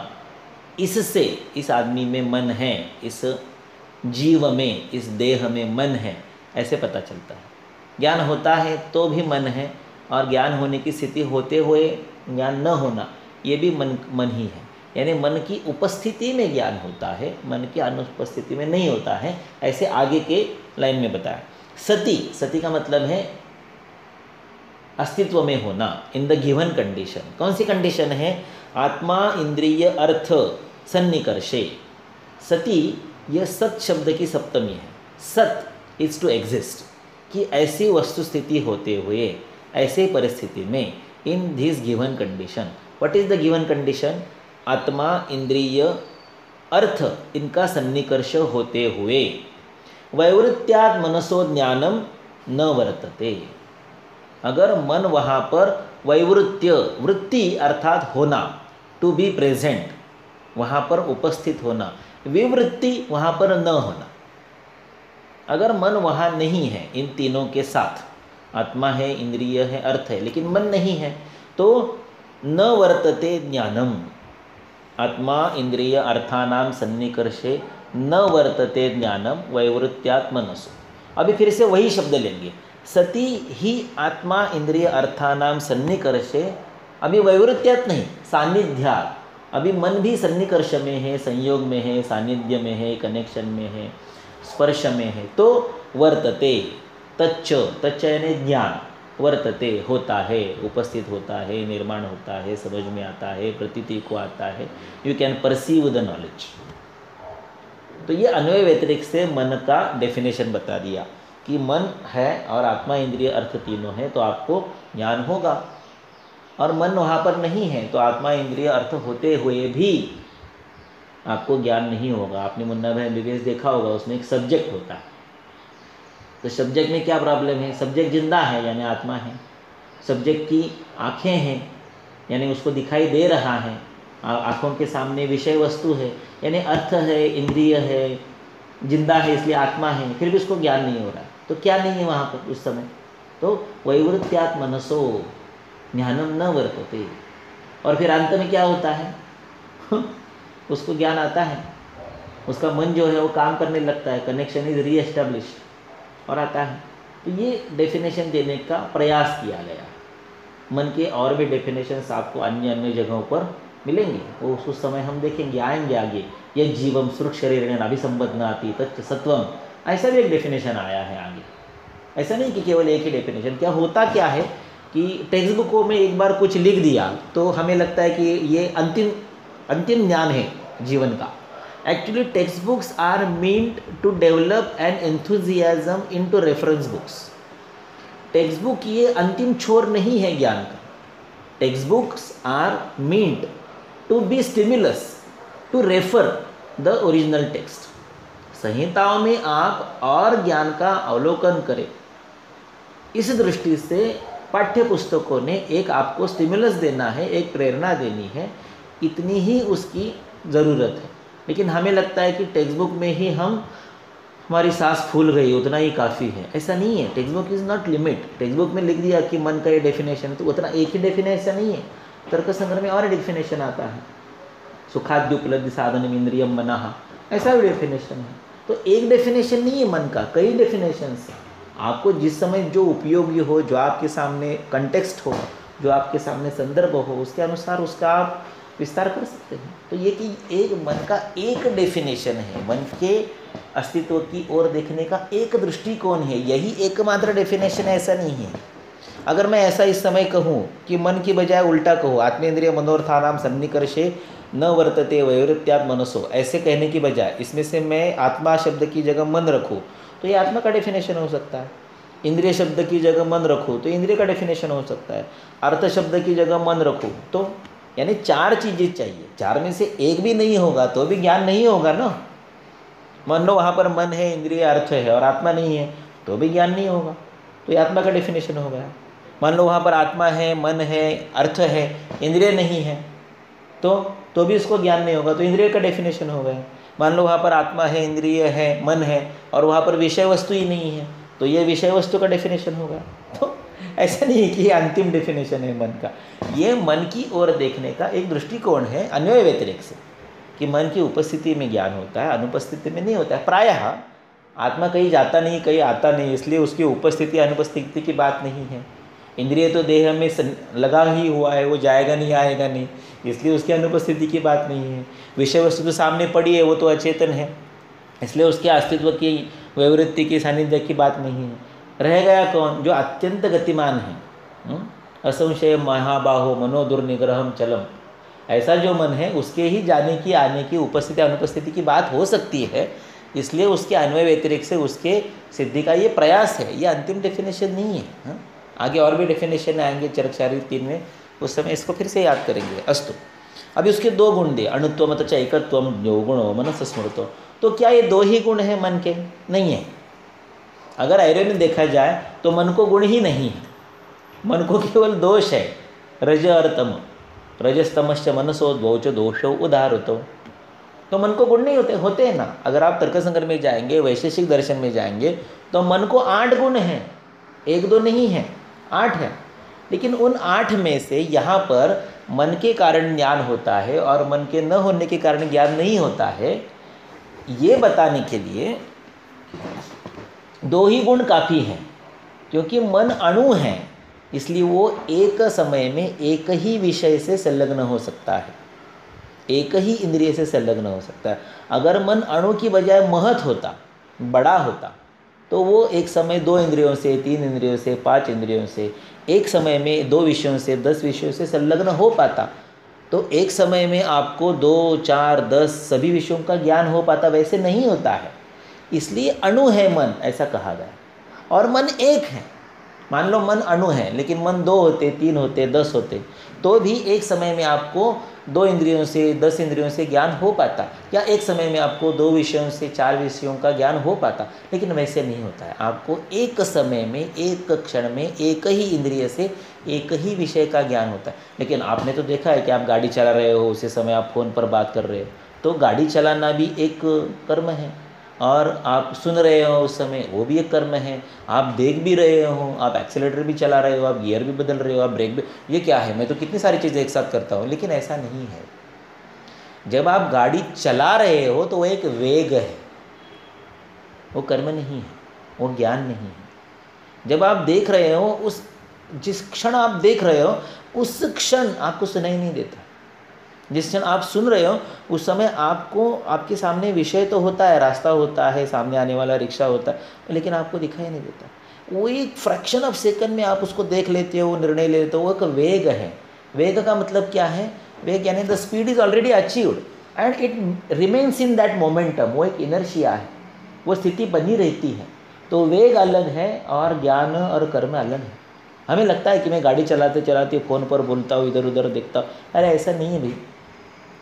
[SPEAKER 1] इससे इस आदमी में मन है, इस जीव में, इस देह में मन है, ऐसे पता चलता है। ज्ञान होता है तो भी मन है, और ज्ञान होने की स्थिति होते हुए ज्ञान न होना, ये भी मन ही है। यानी मन की उपस्थिति में ज्ञान होता है, मन की अनुपस्थिति में नहीं होता है, ऐसे आगे के लाइन में बताया। सती, सती का मतलब है अस्तित्व में होना, इन द गिवन कंडीशन। कौन सी कंडीशन है? आत्मा इंद्रिय अर्थ सन्निकर्षे। सती यह सत शब्द की सप्तमी है। सत इज टू एग्जिस्ट, कि ऐसी वस्तु स्थिति होते हुए, ऐसे परिस्थिति में, in this given condition. What is the given condition? आत्मा इंद्रिय अर्थ इनका सन्निकर्ष होते हुए वैवृत्त्यात् मनसो ज्ञानम न वर्तते। अगर मन वहाँ पर वैवृत्य, वृत्ति अर्थात होना, टू बी प्रेजेंट, वहाँ पर उपस्थित होना, विवृत्ति वहाँ पर न होना। अगर मन वहाँ नहीं है इन तीनों के साथ, आत्मा है, इंद्रिय है, अर्थ है, लेकिन मन नहीं है, तो न वर्तते ज्ञानम। आत्मा इंद्रिय अर्थानाम सन्निकर्षे न वर्तते ज्ञानम वैवृत्त्यात् मनसो। अभी फिर से वही शब्द लेंगे। सती ही आत्मा इंद्रिय अर्थानाम सन्निकर्षे, अभी वैवृत्त्यात् नहीं, सान्निध्यात्। अभी मन भी सन्निकर्ष में है, संयोग में है, सानिध्य में है, कनेक्शन में है, स्पर्श में है, तो वर्तते, तच्च, तच्च यानी ज्ञान, वर्तते होता है, उपस्थित होता है, निर्माण होता है, समझ में आता है, प्रतीति को आता है, you can perceive the knowledge. तो ये अन्वय व्यतिरिक्त से मन का डेफिनेशन बता दिया कि मन है और आत्मा इंद्रिय अर्थ तीनों है, तो आपको ज्ञान होगा। और मन वहाँ पर नहीं है तो आत्मा इंद्रिय अर्थ होते हुए भी आपको ज्ञान नहीं होगा। आपने मुन्ना भाई MBBS देखा होगा, उसमें एक सब्जेक्ट होता है, तो सब्जेक्ट में क्या प्रॉब्लम है? सब्जेक्ट जिंदा है यानी आत्मा है, सब्जेक्ट की आँखें हैं यानी उसको दिखाई दे रहा है, आँखों के सामने विषय वस्तु है यानी अर्थ है, इंद्रिय है, जिंदा है इसलिए आत्मा है, फिर भी उसको ज्ञान नहीं हो रहा है। तो क्या नहीं है वहाँ पर उस समय? तो वैवृत्त्यात् मनसो ज्ञानम न वर्तते। और फिर अंत में क्या होता है? उसको ज्ञान आता है, उसका मन जो है वो काम करने लगता है, कनेक्शन इज रीएस्टैब्लिश्ड और आता है। तो ये डेफिनेशन देने का प्रयास किया गया। मन के और भी डेफिनेशंस आपको अन्य अन्य जगहों पर मिलेंगे, वो उस समय हम देखेंगे, आएंगे आगे। यह जीवम सुरक्ष शरीर अभिसंबध्नाति तच्च सत्वम, ऐसा भी एक डेफिनेशन आया है आगे। ऐसा नहीं कि केवल एक ही डेफिनेशन। क्या होता क्या है कि टेक्स्ट बुकों में एक बार कुछ लिख दिया तो हमें लगता है कि ये अंतिम ज्ञान है जीवन का। Actually textbooks are meant to develop an enthusiasm into reference books. Textbook ये अंतिम छोर नहीं है ज्ञान का। Textbooks are meant to be stimulus to refer the original text. संहिताओं में आप और ज्ञान का अवलोकन करें, इस दृष्टि से पाठ्य पुस्तकों ने एक आपको स्टिमुलस देना है, एक प्रेरणा देनी है, इतनी ही उसकी ज़रूरत है। लेकिन हमें लगता है कि टेक्स्ट बुक में ही हमारी सांस फूल गई, उतना ही काफ़ी है। ऐसा नहीं है। Text book is not limit. Text book में लिख दिया कि मन का ये डेफिनेशन है तो उतना एक ही डेफिनेशन नहीं है। तर्क संग्रह में और डेफिनेशन आता है, सुखाद्य उपलब्धि साधन इंद्रियम मनः, ऐसा भी डेफिनेशन है। तो एक डेफिनेशन नहीं है मन का, कई डेफिनेशंस। आपको जिस समय जो उपयोगी हो, जो आपके सामने कंटेक्स्ट हो, जो आपके सामने संदर्भ हो, उसके अनुसार उसका आप विस्तार कर सकते हैं। तो ये कि एक मन का एक डेफिनेशन है, मन के अस्तित्व की ओर देखने का एक दृष्टिकोण है, यही एकमात्र डेफिनेशन है, ऐसा नहीं है। अगर मैं ऐसा इस समय कहूँ कि मन की बजाय उल्टा कहूँ, आत्मेंद्रिय मनोर्थानाम सन्निकर्षे न वर्तते वैवृत्त्यात् मनसो, ऐसे कहने की बजाय इसमें से मैं आत्मा शब्द की जगह मन रखूँ तो ये आत्मा का डेफिनेशन हो सकता है। इंद्रिय शब्द की जगह मन रखूँ तो इंद्रिय का डेफिनेशन हो सकता है। अर्थ शब्द की जगह मन रखूँ तो, यानी चार चीज़ें चाहिए। चार में से एक भी नहीं होगा तो भी ज्ञान नहीं होगा ना। मान लो वहाँ पर मन है, इंद्रिय अर्थ है और आत्मा नहीं है तो भी ज्ञान नहीं होगा, तो ये आत्मा का डेफिनेशन हो गया। मान लो वहाँ पर आत्मा है, मन है, अर्थ है, इंद्रिय नहीं है तो भी उसको ज्ञान नहीं होगा, तो इंद्रिय का डेफिनेशन हो गया। मान लो वहाँ पर आत्मा है, इंद्रिय है, मन है और वहाँ पर विषय वस्तु ही नहीं है तो ये विषय वस्तु का डेफिनेशन होगा। तो ऐसा नहीं है कि ये अंतिम डेफिनेशन है मन का। ये मन की ओर देखने का एक दृष्टिकोण है अन्वय व्यतिरेक से, कि मन की उपस्थिति में ज्ञान होता है, अनुपस्थिति में नहीं होता है। प्रायः आत्मा कहीं जाता नहीं, कहीं आता नहीं, इसलिए उसकी उपस्थिति अनुपस्थिति की बात नहीं है। इंद्रिय तो देह में लगा ही हुआ है, वो जाएगा नहीं आएगा नहीं, इसलिए उसकी अनुपस्थिति की बात नहीं है। विषय वस्तु तो सामने पड़ी है, वो तो अचेतन है, इसलिए उसके अस्तित्व की विवृत्ति की सानिध्य की बात नहीं है। रह गया कौन? जो अत्यंत गतिमान है, असंशय महाबाहो मनो दुर्निग्रहम चलम। ऐसा जो मन है उसके ही जाने की, आने की, उपस्थिति अनुपस्थिति की बात हो सकती है, इसलिए उसके अन्वय व्यतिरेक से उसके सिद्धि का ये प्रयास है। ये अंतिम डेफिनेशन नहीं है। आगे और भी डेफिनेशन आएंगे चरक शारीरिक 3 में, उस समय इसको फिर से याद करेंगे। अस्तु, अभी उसके 2 गुण दिए, अणुत्व मतलब एकत्वम जो गुणो मनस स्मृतो। तो क्या ये 2 ही गुण हैं मन के? नहीं है। अगर ऐरे में देखा जाए तो मन को गुण ही नहीं है, मन को केवल दोष है, रज और तम। रजस्तमश्च मनसो द्वौच दोषो उदाहरतो। तो मन को गुण नहीं होते हैं ना। अगर आप तर्कसंग्रह में जाएंगे, वैशेषिक दर्शन में जाएंगे, तो मन को 8 गुण हैं, 1-2 नहीं है, 8 है। लेकिन उन 8 में से यहाँ पर मन के कारण ज्ञान होता है और मन के न होने के कारण ज्ञान नहीं होता है, ये बताने के लिए 2 ही गुण काफ़ी हैं। क्योंकि मन अणु है, इसलिए वो एक समय में एक ही विषय से संलग्न हो सकता है, एक ही इंद्रिय से संलग्न हो सकता है। अगर मन अणु की बजाय महत होता, बड़ा होता, तो वो एक समय 2 इंद्रियों से, 3 इंद्रियों से, 5 इंद्रियों से, एक समय में 2 विषयों से, 10 विषयों से संलग्न हो पाता। तो एक समय में आपको 2, 4, 10 सभी विषयों का ज्ञान हो पाता, वैसे नहीं होता है। इसलिए अणु है मन, ऐसा कहा गया। और मन एक है। मान लो मन अणु है, लेकिन मन 2 होते, 3 होते, 10 होते, तो भी एक समय में आपको 2 इंद्रियों से, 10 इंद्रियों से ज्ञान हो पाता, या एक समय में आपको 2 विषयों से, 4 विषयों का ज्ञान हो पाता। लेकिन वैसे नहीं होता है। आपको एक समय में, एक क्षण में, एक ही इंद्रिय से एक ही विषय का ज्ञान होता है। लेकिन आपने तो देखा है कि आप गाड़ी चला रहे हो, उसी समय आप फ़ोन पर बात कर रहे हो, तो गाड़ी चलाना भी एक कर्म है। और आप सुन रहे हो उस समय, वो भी एक कर्म है। आप देख भी रहे हो, आप एक्सीलेटर भी चला रहे हो, आप गियर भी बदल रहे हो, आप ब्रेक भी, ये क्या है? मैं तो कितनी सारी चीज़ें एक साथ करता हूँ। लेकिन ऐसा नहीं है। जब आप गाड़ी चला रहे हो तो वो एक वेग है, वो कर्म नहीं है, वो ज्ञान नहीं है। जब आप देख रहे हो, उस जिस क्षण आप देख रहे हो उस क्षण आपको सुनाई नहीं देता। जिस क्षण आप सुन रहे हो उस समय आपको, आपके सामने विषय तो होता है, रास्ता होता है, सामने आने वाला रिक्शा होता है, लेकिन आपको दिखाई नहीं देता। वो एक फ्रैक्शन ऑफ सेकंड में आप उसको देख लेते हो, निर्णय ले लेते हो। वो एक वेग है। वेग का मतलब क्या है? वेग यानी the speed is already achieved and it remains in that momentum. वो एक इनर्शिया है, वो स्थिति बनी रहती है। तो वेग अलग है और ज्ञान और कर्म अलग है। हमें लगता है कि मैं गाड़ी चलाते चलाते फ़ोन पर बोलता हूँ, इधर उधर देखता हूँ, अरे ऐसा नहीं है भाई।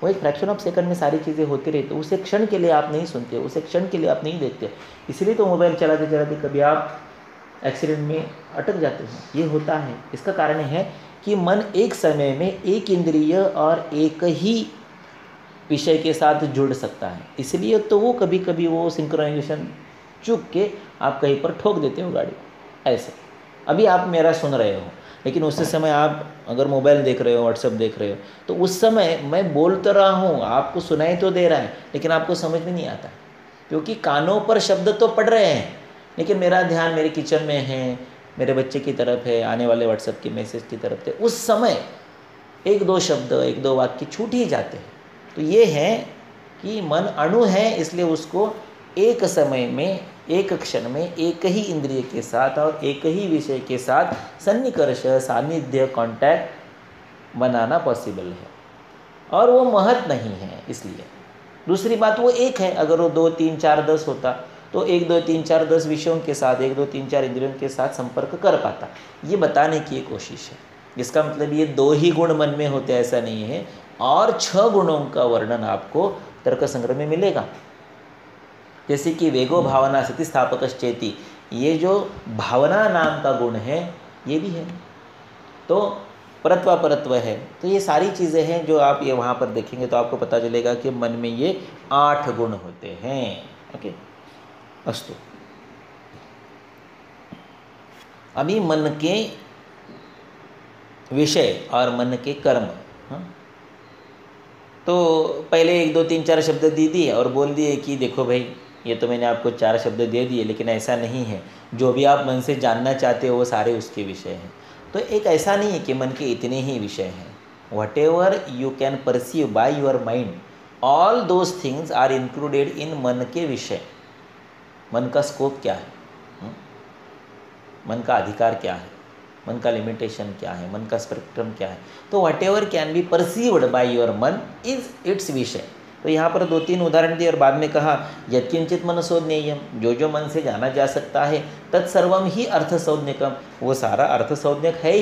[SPEAKER 1] वो एक फ्रैक्शन ऑफ सेकंड में सारी चीज़ें होती रहती है। उसे क्षण के लिए आप नहीं सुनते, उसे क्षण के लिए आप नहीं देखते। इसलिए तो मोबाइल चलाते चलाते कभी आप एक्सीडेंट में अटक जाते हैं। ये होता है। इसका कारण है कि मन एक समय में एक इंद्रिय और एक ही विषय के साथ जुड़ सकता है। इसलिए तो वो कभी कभी वो सिंक्रोनाइजेशन चूक के आप कहीं पर ठोक देते हो गाड़ी। ऐसे अभी आप मेरा सुन रहे हो, लेकिन उस समय आप अगर मोबाइल देख रहे हो, व्हाट्सएप देख रहे हो, तो उस समय मैं बोल तो रहा हूँ, आपको सुनाई तो दे रहा है, लेकिन आपको समझ में नहीं आता, क्योंकि कानों पर शब्द तो पढ़ रहे हैं, लेकिन मेरा ध्यान मेरे किचन में है, मेरे बच्चे की तरफ है, आने वाले व्हाट्सएप के मैसेज की तरफ है। उस समय 1-2 शब्द, 1-2 वाक्य छूट ही जाते हैं। तो ये है कि मन अणु है, इसलिए उसको एक समय में, एक क्षण में, एक ही इंद्रिय के साथ और एक ही विषय के साथ सन्निकर्ष, सानिध्य, कांटेक्ट बनाना पॉसिबल है। और वो महत नहीं है। इसलिए दूसरी बात, वो एक है। अगर वो 2, 3, 4, 10 होता तो 1, 2, 3, 4, 10 विषयों के साथ, 1, 2, 3, 4 इंद्रियों के साथ संपर्क कर पाता। ये बताने की कोशिश है। इसका मतलब ये 2 ही गुण मन में होते ऐसा नहीं है, और 6 गुणों का वर्णन आपको तर्क संग्रह में मिलेगा। जैसे कि वेगो भावना स्थिति स्थापकश्चेति, ये जो भावना नाम का गुण है ये भी है। तो परत्व है। तो ये सारी चीज़ें हैं जो आप ये वहाँ पर देखेंगे तो आपको पता चलेगा कि मन में ये 8 गुण होते हैं। ओके, अस्तु। अभी मन के विषय और मन के कर्म। हाँ, तो पहले 1 2 3 4 शब्द दे दिए और बोल दिए कि देखो भाई, ये तो मैंने आपको 4 शब्द दे दिए, लेकिन ऐसा नहीं है, जो भी आप मन से जानना चाहते हो वो सारे उसके विषय हैं। तो एक ऐसा नहीं है कि मन के इतने ही विषय हैं। Whatever you can perceive by your mind, all those things are included in मन के विषय। मन का स्कोप क्या है, मन का अधिकार क्या है, मन का लिमिटेशन क्या है, मन का स्पेक्ट्रम क्या है। तो what ever can be perceived by your मन इज इट्स विषय। तो यहाँ पर 2 3 उदाहरण दिए और बाद में कहा यत्किंचित मनसो ज्ञेयम, जो जो मन से जाना जा सकता है, तत्सर्वम ही अर्थसौज्ञकम, वो सारा अर्थसौज्ञक है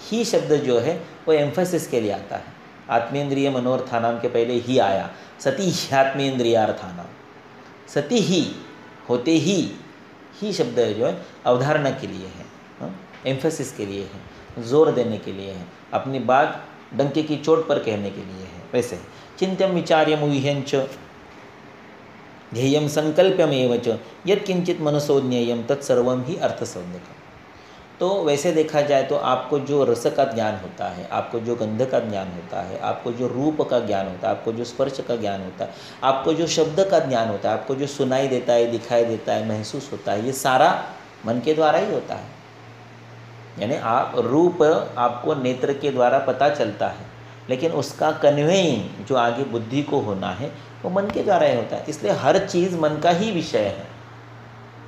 [SPEAKER 1] ही शब्द जो है वो एम्फेसिस के लिए आता है। आत्मेंद्रिय मनोर्थानाम के पहले ही आया, सती ह्यात्मेंद्रियार्थानाम, सती ही होते ही शब्द जो है अवधारणा के लिए है, एम्फेसिस के लिए है, जोर देने के लिए है, अपनी बात डंके की चोट पर कहने के लिए है। वैसे चिंत्यम विचार्यम ऊह्यंच ध्येयम संकल्प्यमेव च यत्किंचित मनसो ज्ञेयम तत्सर्वम ही अर्थसौज्ञकम। तो वैसे देखा जाए तो आपको जो रस का ज्ञान होता है, आपको जो गंध का ज्ञान होता है, आपको जो रूप का ज्ञान होता है, आपको जो स्पर्श का ज्ञान होता है, आपको जो शब्द का ज्ञान होता है, आपको जो सुनाई देता है, दिखाई देता है, महसूस होता है, ये सारा मन के द्वारा ही होता है। यानी आप रूप आपको नेत्र के द्वारा पता चलता है, लेकिन उसका कन्वेइंग जो आगे बुद्धि को होना है वो मन के द्वारा ही होता है। इसलिए हर चीज़ मन का ही विषय है।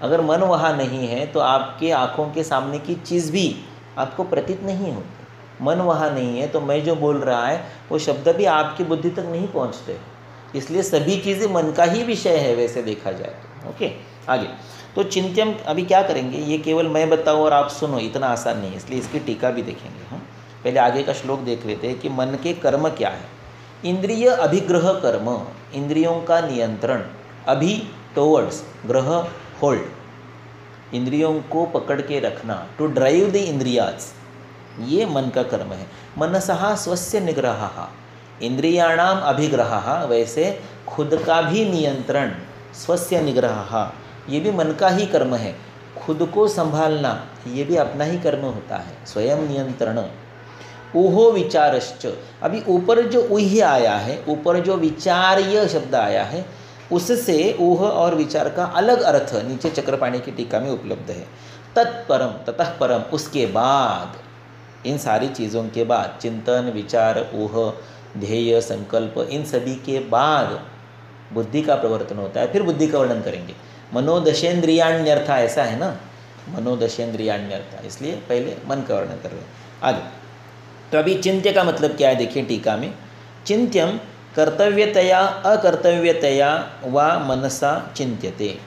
[SPEAKER 1] अगर मन वहाँ नहीं है तो आपके आँखों के सामने की चीज़ भी आपको प्रतीत नहीं होती। मन वहाँ नहीं है तो मैं जो बोल रहा है वो शब्द भी आपकी बुद्धि तक नहीं पहुँचते। इसलिए सभी चीज़ें मन का ही विषय है वैसे देखा जाए तो। ओके, आगे तो चिंत्यम अभी क्या करेंगे, ये केवल मैं बताऊँ और आप सुनो, इतना आसान नहीं है, इसलिए इसकी टीका भी देखेंगे हम। पहले आगे का श्लोक देख लेते हैं कि मन के कर्म क्या है। इंद्रिय अभिग्रह कर्म, इंद्रियों का नियंत्रण, अभि टुवर्ड्स, ग्रह होल्ड, इंद्रियों को पकड़ के रखना, टू ड्राइव द इंद्रियाज, ये मन का कर्म है। मनसः स्वस्य निग्रहः, इंद्रियाणाम अभिग्रहः, वैसे खुद का भी नियंत्रण, स्वस्य निग्रहः, ये भी मन का ही कर्म है। खुद को संभालना ये भी अपना ही कर्म होता है, स्वयं नियंत्रण। ऊहो विचारश्च, अभी ऊपर जो ऊह्य आया है, ऊपर जो विचार्य शब्द आया है, उससे ऊह और विचार का अलग अर्थ नीचे चक्रपाणी की टीका में उपलब्ध है। तत्परम, ततः परम, उसके बाद, इन सारी चीज़ों के बाद, चिंतन, विचार, ऊह, ध्येय, संकल्प, इन सभी के बाद बुद्धि का प्रवर्तन होता है। फिर बुद्धि का वर्णन करेंगे। मनोदशेन्द्रियाण्यर्थ ऐसा है ना, मनोदशेन्द्रियाण्यर्थ, इसलिए पहले मन का वर्णन कर रहे हैं। आगे तो अभी चिंत्य का मतलब क्या है देखिए टीका में। चिंत्यम कर्तव्यतया अकर्तव्यतया व मनसा चिंत्यते,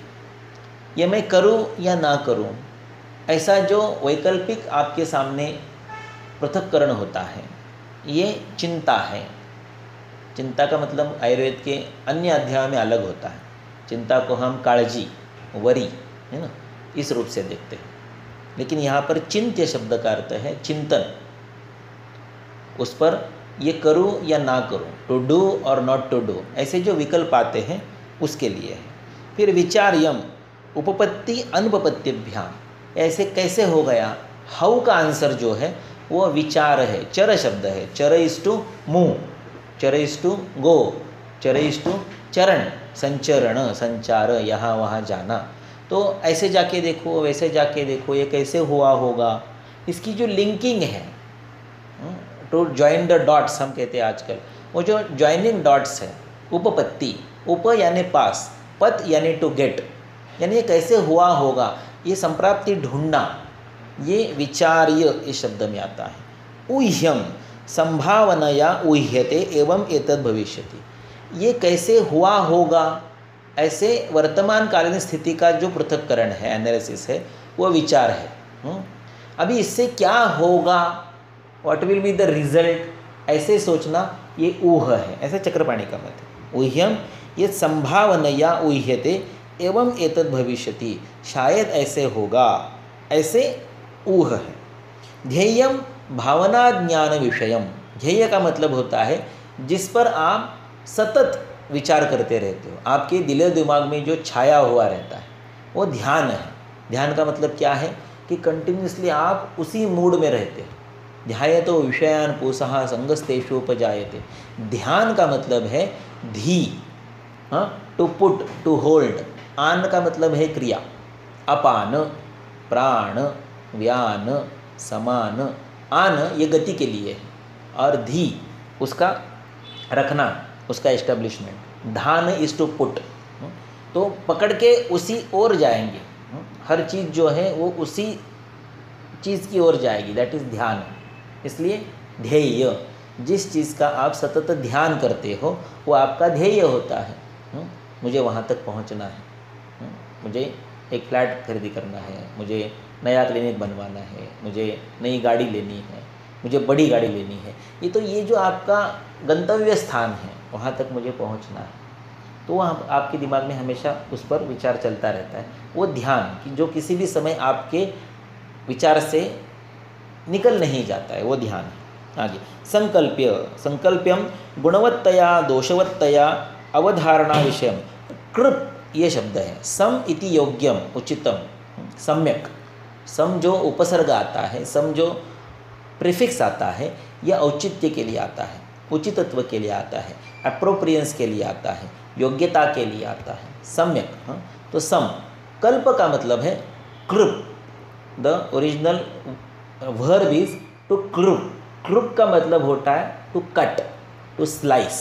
[SPEAKER 1] ये मैं करूं या ना करूं, ऐसा जो वैकल्पिक आपके सामने पृथक्करण होता है, ये चिंता है। चिंता का मतलब आयुर्वेद के अन्य अध्याय में अलग होता है। चिंता को हम काळजी, वरी, है ना, इस रूप से देखते हैं, लेकिन यहाँ पर चिंत्य शब्द का अर्थ है चिंतन। उस पर ये करूँ या ना करूँ, टू डू और नॉट टू डू, ऐसे जो विकल्प आते हैं उसके लिए है। फिर विचार्यम, उपपत्ति अनुपपत्तिभ्याम, ऐसे कैसे हो गया, हाउ का आंसर जो है वो विचार है, चर शब्द है। चर इज टू मूव, चर इज टू गो, चर इज टू चरण, संचरण, संचार, यहाँ वहाँ जाना। तो ऐसे जाके देखो, वैसे जाके देखो, ये कैसे हुआ होगा, इसकी जो लिंकिंग है, टू ज्वाइन द डॉट्स हम कहते हैं आजकल, वो जो ज्वाइनिंग डॉट्स है, उपपत्ति, उप यानी पास, पत यानी टू गेट, यानी ये कैसे हुआ होगा, ये संप्राप्ति ढूंढना, ये विचार्य इस शब्द में आता है। ऊह्यम, संभावनया ऊह्यते एवं एतद् भविष्यति, ये कैसे हुआ होगा, ऐसे वर्तमान कालीन स्थिति का जो पृथक्करण है, एनालिसिस है, वो विचार है। अभी इससे क्या होगा, what will be the result, ऐसे सोचना, ये ऊह है, ऐसे चक्रपाणी का मत है। ऊह्यम, ये संभावनया ऊह्यते एवं एतद् भविष्यति, शायद ऐसे होगा, ऐसे ऊह है। ध्येयम भावना ज्ञान विषयम, ध्येय का मतलब होता है जिस पर आप सतत विचार करते रहते हो, आपके दिलो दिमाग में जो छाया हुआ रहता है वो ध्यान है। ध्यान का मतलब क्या है कि कंटिन्यूसली आप उसी मूड में रहते हो, ध्यायतो विषयान पूसः संगस्तेषुपजायते। ध्यान का मतलब है धी, टू पुट, टू होल्ड। आन का मतलब है क्रिया, अपान, प्राण, व्यान, समान। आन ये गति के लिए है और धी उसका रखना, उसका एस्टेब्लिशमेंट। धान इज टू पुट, तो पकड़ के उसी ओर जाएंगे। हर चीज़ जो है वो उसी चीज़ की ओर जाएगी, दैट इज़ ध्यान। इसलिए ध्येय, जिस चीज़ का आप सतत ध्यान करते हो वो आपका ध्येय होता है। मुझे वहाँ तक पहुँचना है, मुझे एक फ्लैट खरीदी करना है, मुझे नया क्लिनिक बनवाना है, मुझे नई गाड़ी लेनी है, मुझे बड़ी गाड़ी लेनी है। ये जो आपका गंतव्य स्थान है, वहाँ तक मुझे पहुँचना है। तो वह आपके दिमाग में हमेशा उस पर विचार चलता रहता है। वो ध्यान कि जो किसी भी समय आपके विचार से निकल नहीं जाता है, वो ध्यान है। आगे संकल्प्य, संकल्प्यम गुणवत्तया दोषवत्तया अवधारणा विषयम। कृप ये शब्द है। सम इति योग्यम, उचितम, सम्यक। सम जो उपसर्ग आता है, सम जो प्रीफिक्स आता है, यह औचित्य के लिए आता है, उचितत्व के लिए आता है, अप्रोप्रियंस के लिए आता है, योग्यता के लिए आता है। सम्यक, तो सम। कल्प का मतलब है कृप। The original verb is to कृप। कृप का मतलब होता है टू कट, टू स्लाइस।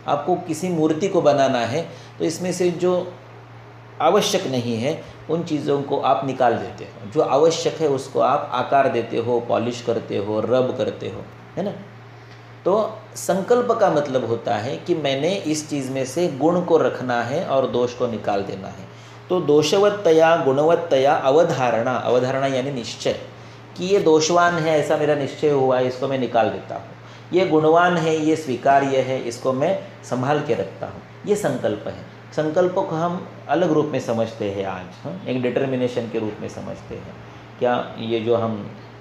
[SPEAKER 1] आपको किसी मूर्ति को बनाना है तो इसमें से जो आवश्यक नहीं है उन चीज़ों को आप निकाल देते हो, जो आवश्यक है उसको आप आकार देते हो, पॉलिश करते हो, रब करते हो, है ना। तो संकल्प का मतलब होता है कि मैंने इस चीज़ में से गुण को रखना है और दोष को निकाल देना है। तो दोषवत्तया गुणवत्तया अवधारणा, अवधारणा यानी निश्चय कि ये दोषवान है, ऐसा मेरा निश्चय हुआ है, इसको मैं निकाल देता हूँ। ये गुणवान है, ये स्वीकार्य है, इसको मैं संभाल के रखता हूँ। ये संकल्प है। संकल्प को हम अलग रूप में समझते हैं आज, एक डिटर्मिनेशन के रूप में समझते हैं। क्या ये जो हम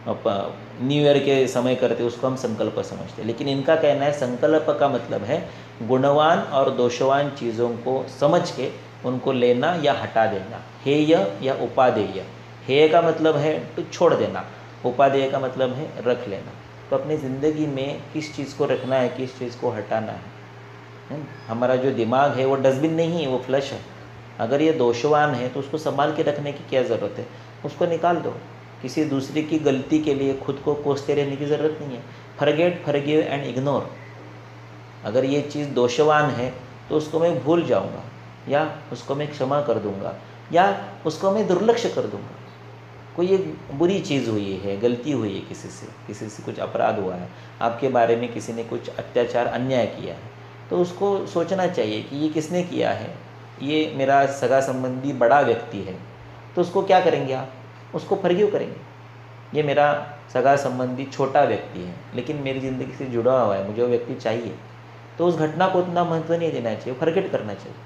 [SPEAKER 1] न्यू ईयर के समय करते उसको हम संकल्प समझते हैं, लेकिन इनका कहना है संकल्प का मतलब है गुणवान और दोषवान चीज़ों को समझ के उनको लेना या हटा देना। हेय या उपादेय। हेय का मतलब है तो छोड़ देना, उपादेय का मतलब है रख लेना। तो अपनी ज़िंदगी में किस चीज़ को रखना है, किस चीज़ को हटाना है। हमारा जो दिमाग है वो डस्टबिन नहीं है, वो फ्लश है। अगर ये दोषवान है तो उसको संभाल के रखने की क्या ज़रूरत है, उसको निकाल दो। किसी दूसरे की गलती के लिए खुद को कोसते रहने की ज़रूरत नहीं है। Forget, forgive and ignore. अगर ये चीज़ दोषवान है तो उसको मैं भूल जाऊंगा, या उसको मैं क्षमा कर दूंगा, या उसको मैं दुर्लक्ष्य कर दूंगा। कोई एक बुरी चीज़ हुई है, गलती हुई है, किसी से कुछ अपराध हुआ है, आपके बारे में किसी ने कुछ अत्याचार अन्याय किया है, तो उसको सोचना चाहिए कि ये किसने किया है। ये मेरा सगा संबंधी बड़ा व्यक्ति है, तो उसको क्या करेंगे आप, उसको फॉरगिव करेंगे। ये मेरा सगा संबंधी छोटा व्यक्ति है लेकिन मेरी ज़िंदगी से जुड़ा हुआ है, मुझे वो व्यक्ति चाहिए, तो उस घटना को उतना महत्व नहीं देना चाहिए, फॉरगेट करना चाहिए।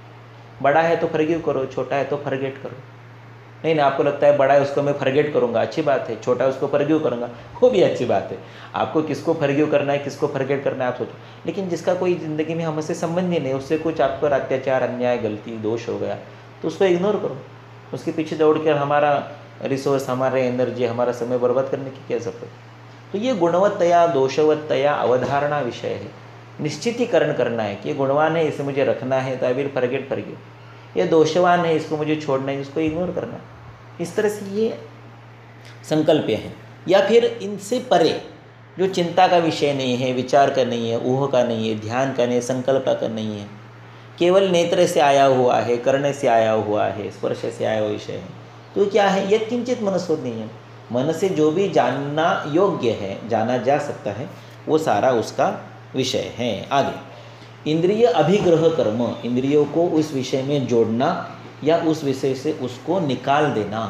[SPEAKER 1] बड़ा है तो फॉरगिव करो, छोटा है तो फॉरगेट करो। नहीं, आपको लगता है बड़ा है उसको मैं फॉरगेट करूंगा, अच्छी बात है। छोटा है उसको फॉरगिव करूंगा, वो भी अच्छी बात है। आपको किसको फॉरगिव करना है, किसको फॉरगेट करना है, आप सोचो। लेकिन जिसका कोई ज़िंदगी में हमसे संबंध ही नहीं, उससे कुछ आप पर अत्याचार, अन्याय, गलती, दोष हो गया, तो उसको इग्नोर करो। उसके पीछे दौड़ कर हमारा रिसोर्स, हमारे एनर्जी, हमारा समय बर्बाद करने की क्या ज़रूरत है। तो ये गुणवत्तया दोषवत्तया अवधारणा विषय है। निश्चितीकरण करना है कि ये गुणवान है, इसे मुझे रखना है, तो आई विल फॉरगेट, फॉरगिव। ये दोषवान है, इसको मुझे छोड़ना है, इसको इग्नोर करना है। इस तरह से ये संकल्प हैं। या फिर इनसे परे जो चिंता का विषय नहीं है, विचार का नहीं है, ऊह का नहीं है, ध्यान का नहीं है, संकल्प का नहीं है, केवल नेत्र से आया हुआ है, कर्ण से आया हुआ है, स्पर्श से आया हुआ विषय है, तो क्या है, यह किंचित मनसो नहीं है। मन से जो भी जानना योग्य है, जाना जा सकता है, वो सारा उसका विषय है। आगे इंद्रिय अभिग्रह कर्म, इंद्रियों को उस विषय में जोड़ना या उस विषय से उसको निकाल देना।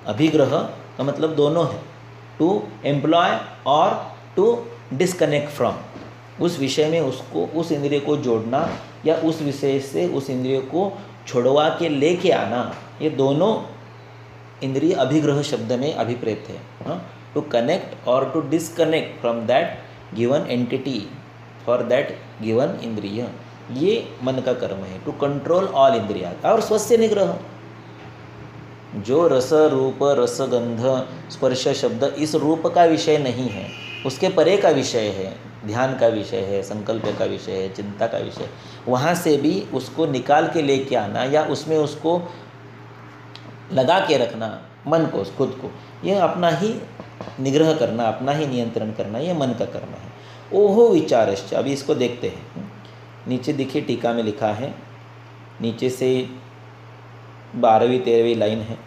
[SPEAKER 1] अभिग्रह का मतलब दोनों है, टू एम्प्लॉय और टू डिस्कनेक्ट फ्रॉम। उस विषय में उसको, उस इंद्रिय को जोड़ना या उस विषय से उस इंद्रिय को छुड़वा के लेके आना, ये दोनों इंद्रिय अभिग्रह शब्द में अभिप्रेत है। टू कनेक्ट और to disconnect from that given entity for that given इंद्रिय, ये मन का कर्म है। टू कंट्रोल ऑल इंद्रिया और स्वस्य निग्रह, जो रस रूप रसगंध स्पर्श शब्द इस रूप का विषय नहीं है, उसके परे का विषय है, ध्यान का विषय है, संकल्प का विषय है, चिंता का विषय, वहाँ से भी उसको निकाल के लेके आना या उसमें उसको लगा के रखना मन को, खुद को, ये अपना ही निग्रह करना, अपना ही नियंत्रण करना, ये मन का कर्म है। ओहो विचारश्च, अभी इसको देखते हैं। नीचे देखिए टीका में लिखा है, नीचे से 12वीं 13वीं लाइन है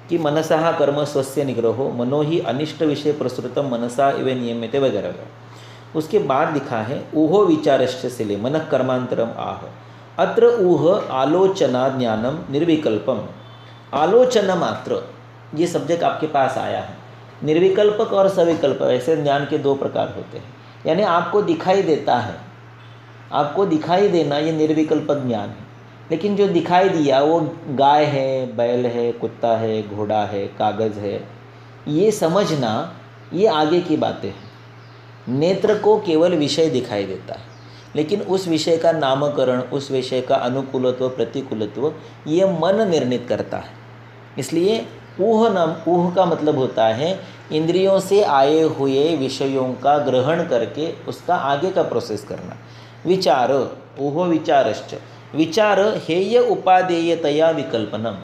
[SPEAKER 1] कि मनसः कर्म स्वस्य निग्रहो मनो ही अनिष्ट विषय प्रसृतम मनसा इव नियम्यते वगैरह। उसके बाद लिखा है ऊहो विचारश्च से ले मन कर्मांतरम आह। अत्र ऊह आलोचना ज्ञानम निर्विकल्पम। आलोचना मात्र ये सब्जेक्ट आपके पास आया है। निर्विकल्पक और सविकल्प ऐसे ज्ञान के दो प्रकार होते हैं, यानी आपको दिखाई देता है, आपको दिखाई देना ये निर्विकल्पक ज्ञान है। लेकिन जो दिखाई दिया वो गाय है, बैल है, कुत्ता है, घोड़ा है, कागज़ है, ये समझना ये आगे की बातें हैं। नेत्र को केवल विषय दिखाई देता है, लेकिन उस विषय का नामकरण, उस विषय का अनुकूलत्व प्रतिकूलत्व ये मन निर्णित करता है। इसलिए ऊह का मतलब होता है इंद्रियों से आए हुए विषयों का ग्रहण करके उसका आगे का प्रोसेस करना। विचार ऊहो विचारश्च, विचार हेय उपादेयतया विकल्पनम।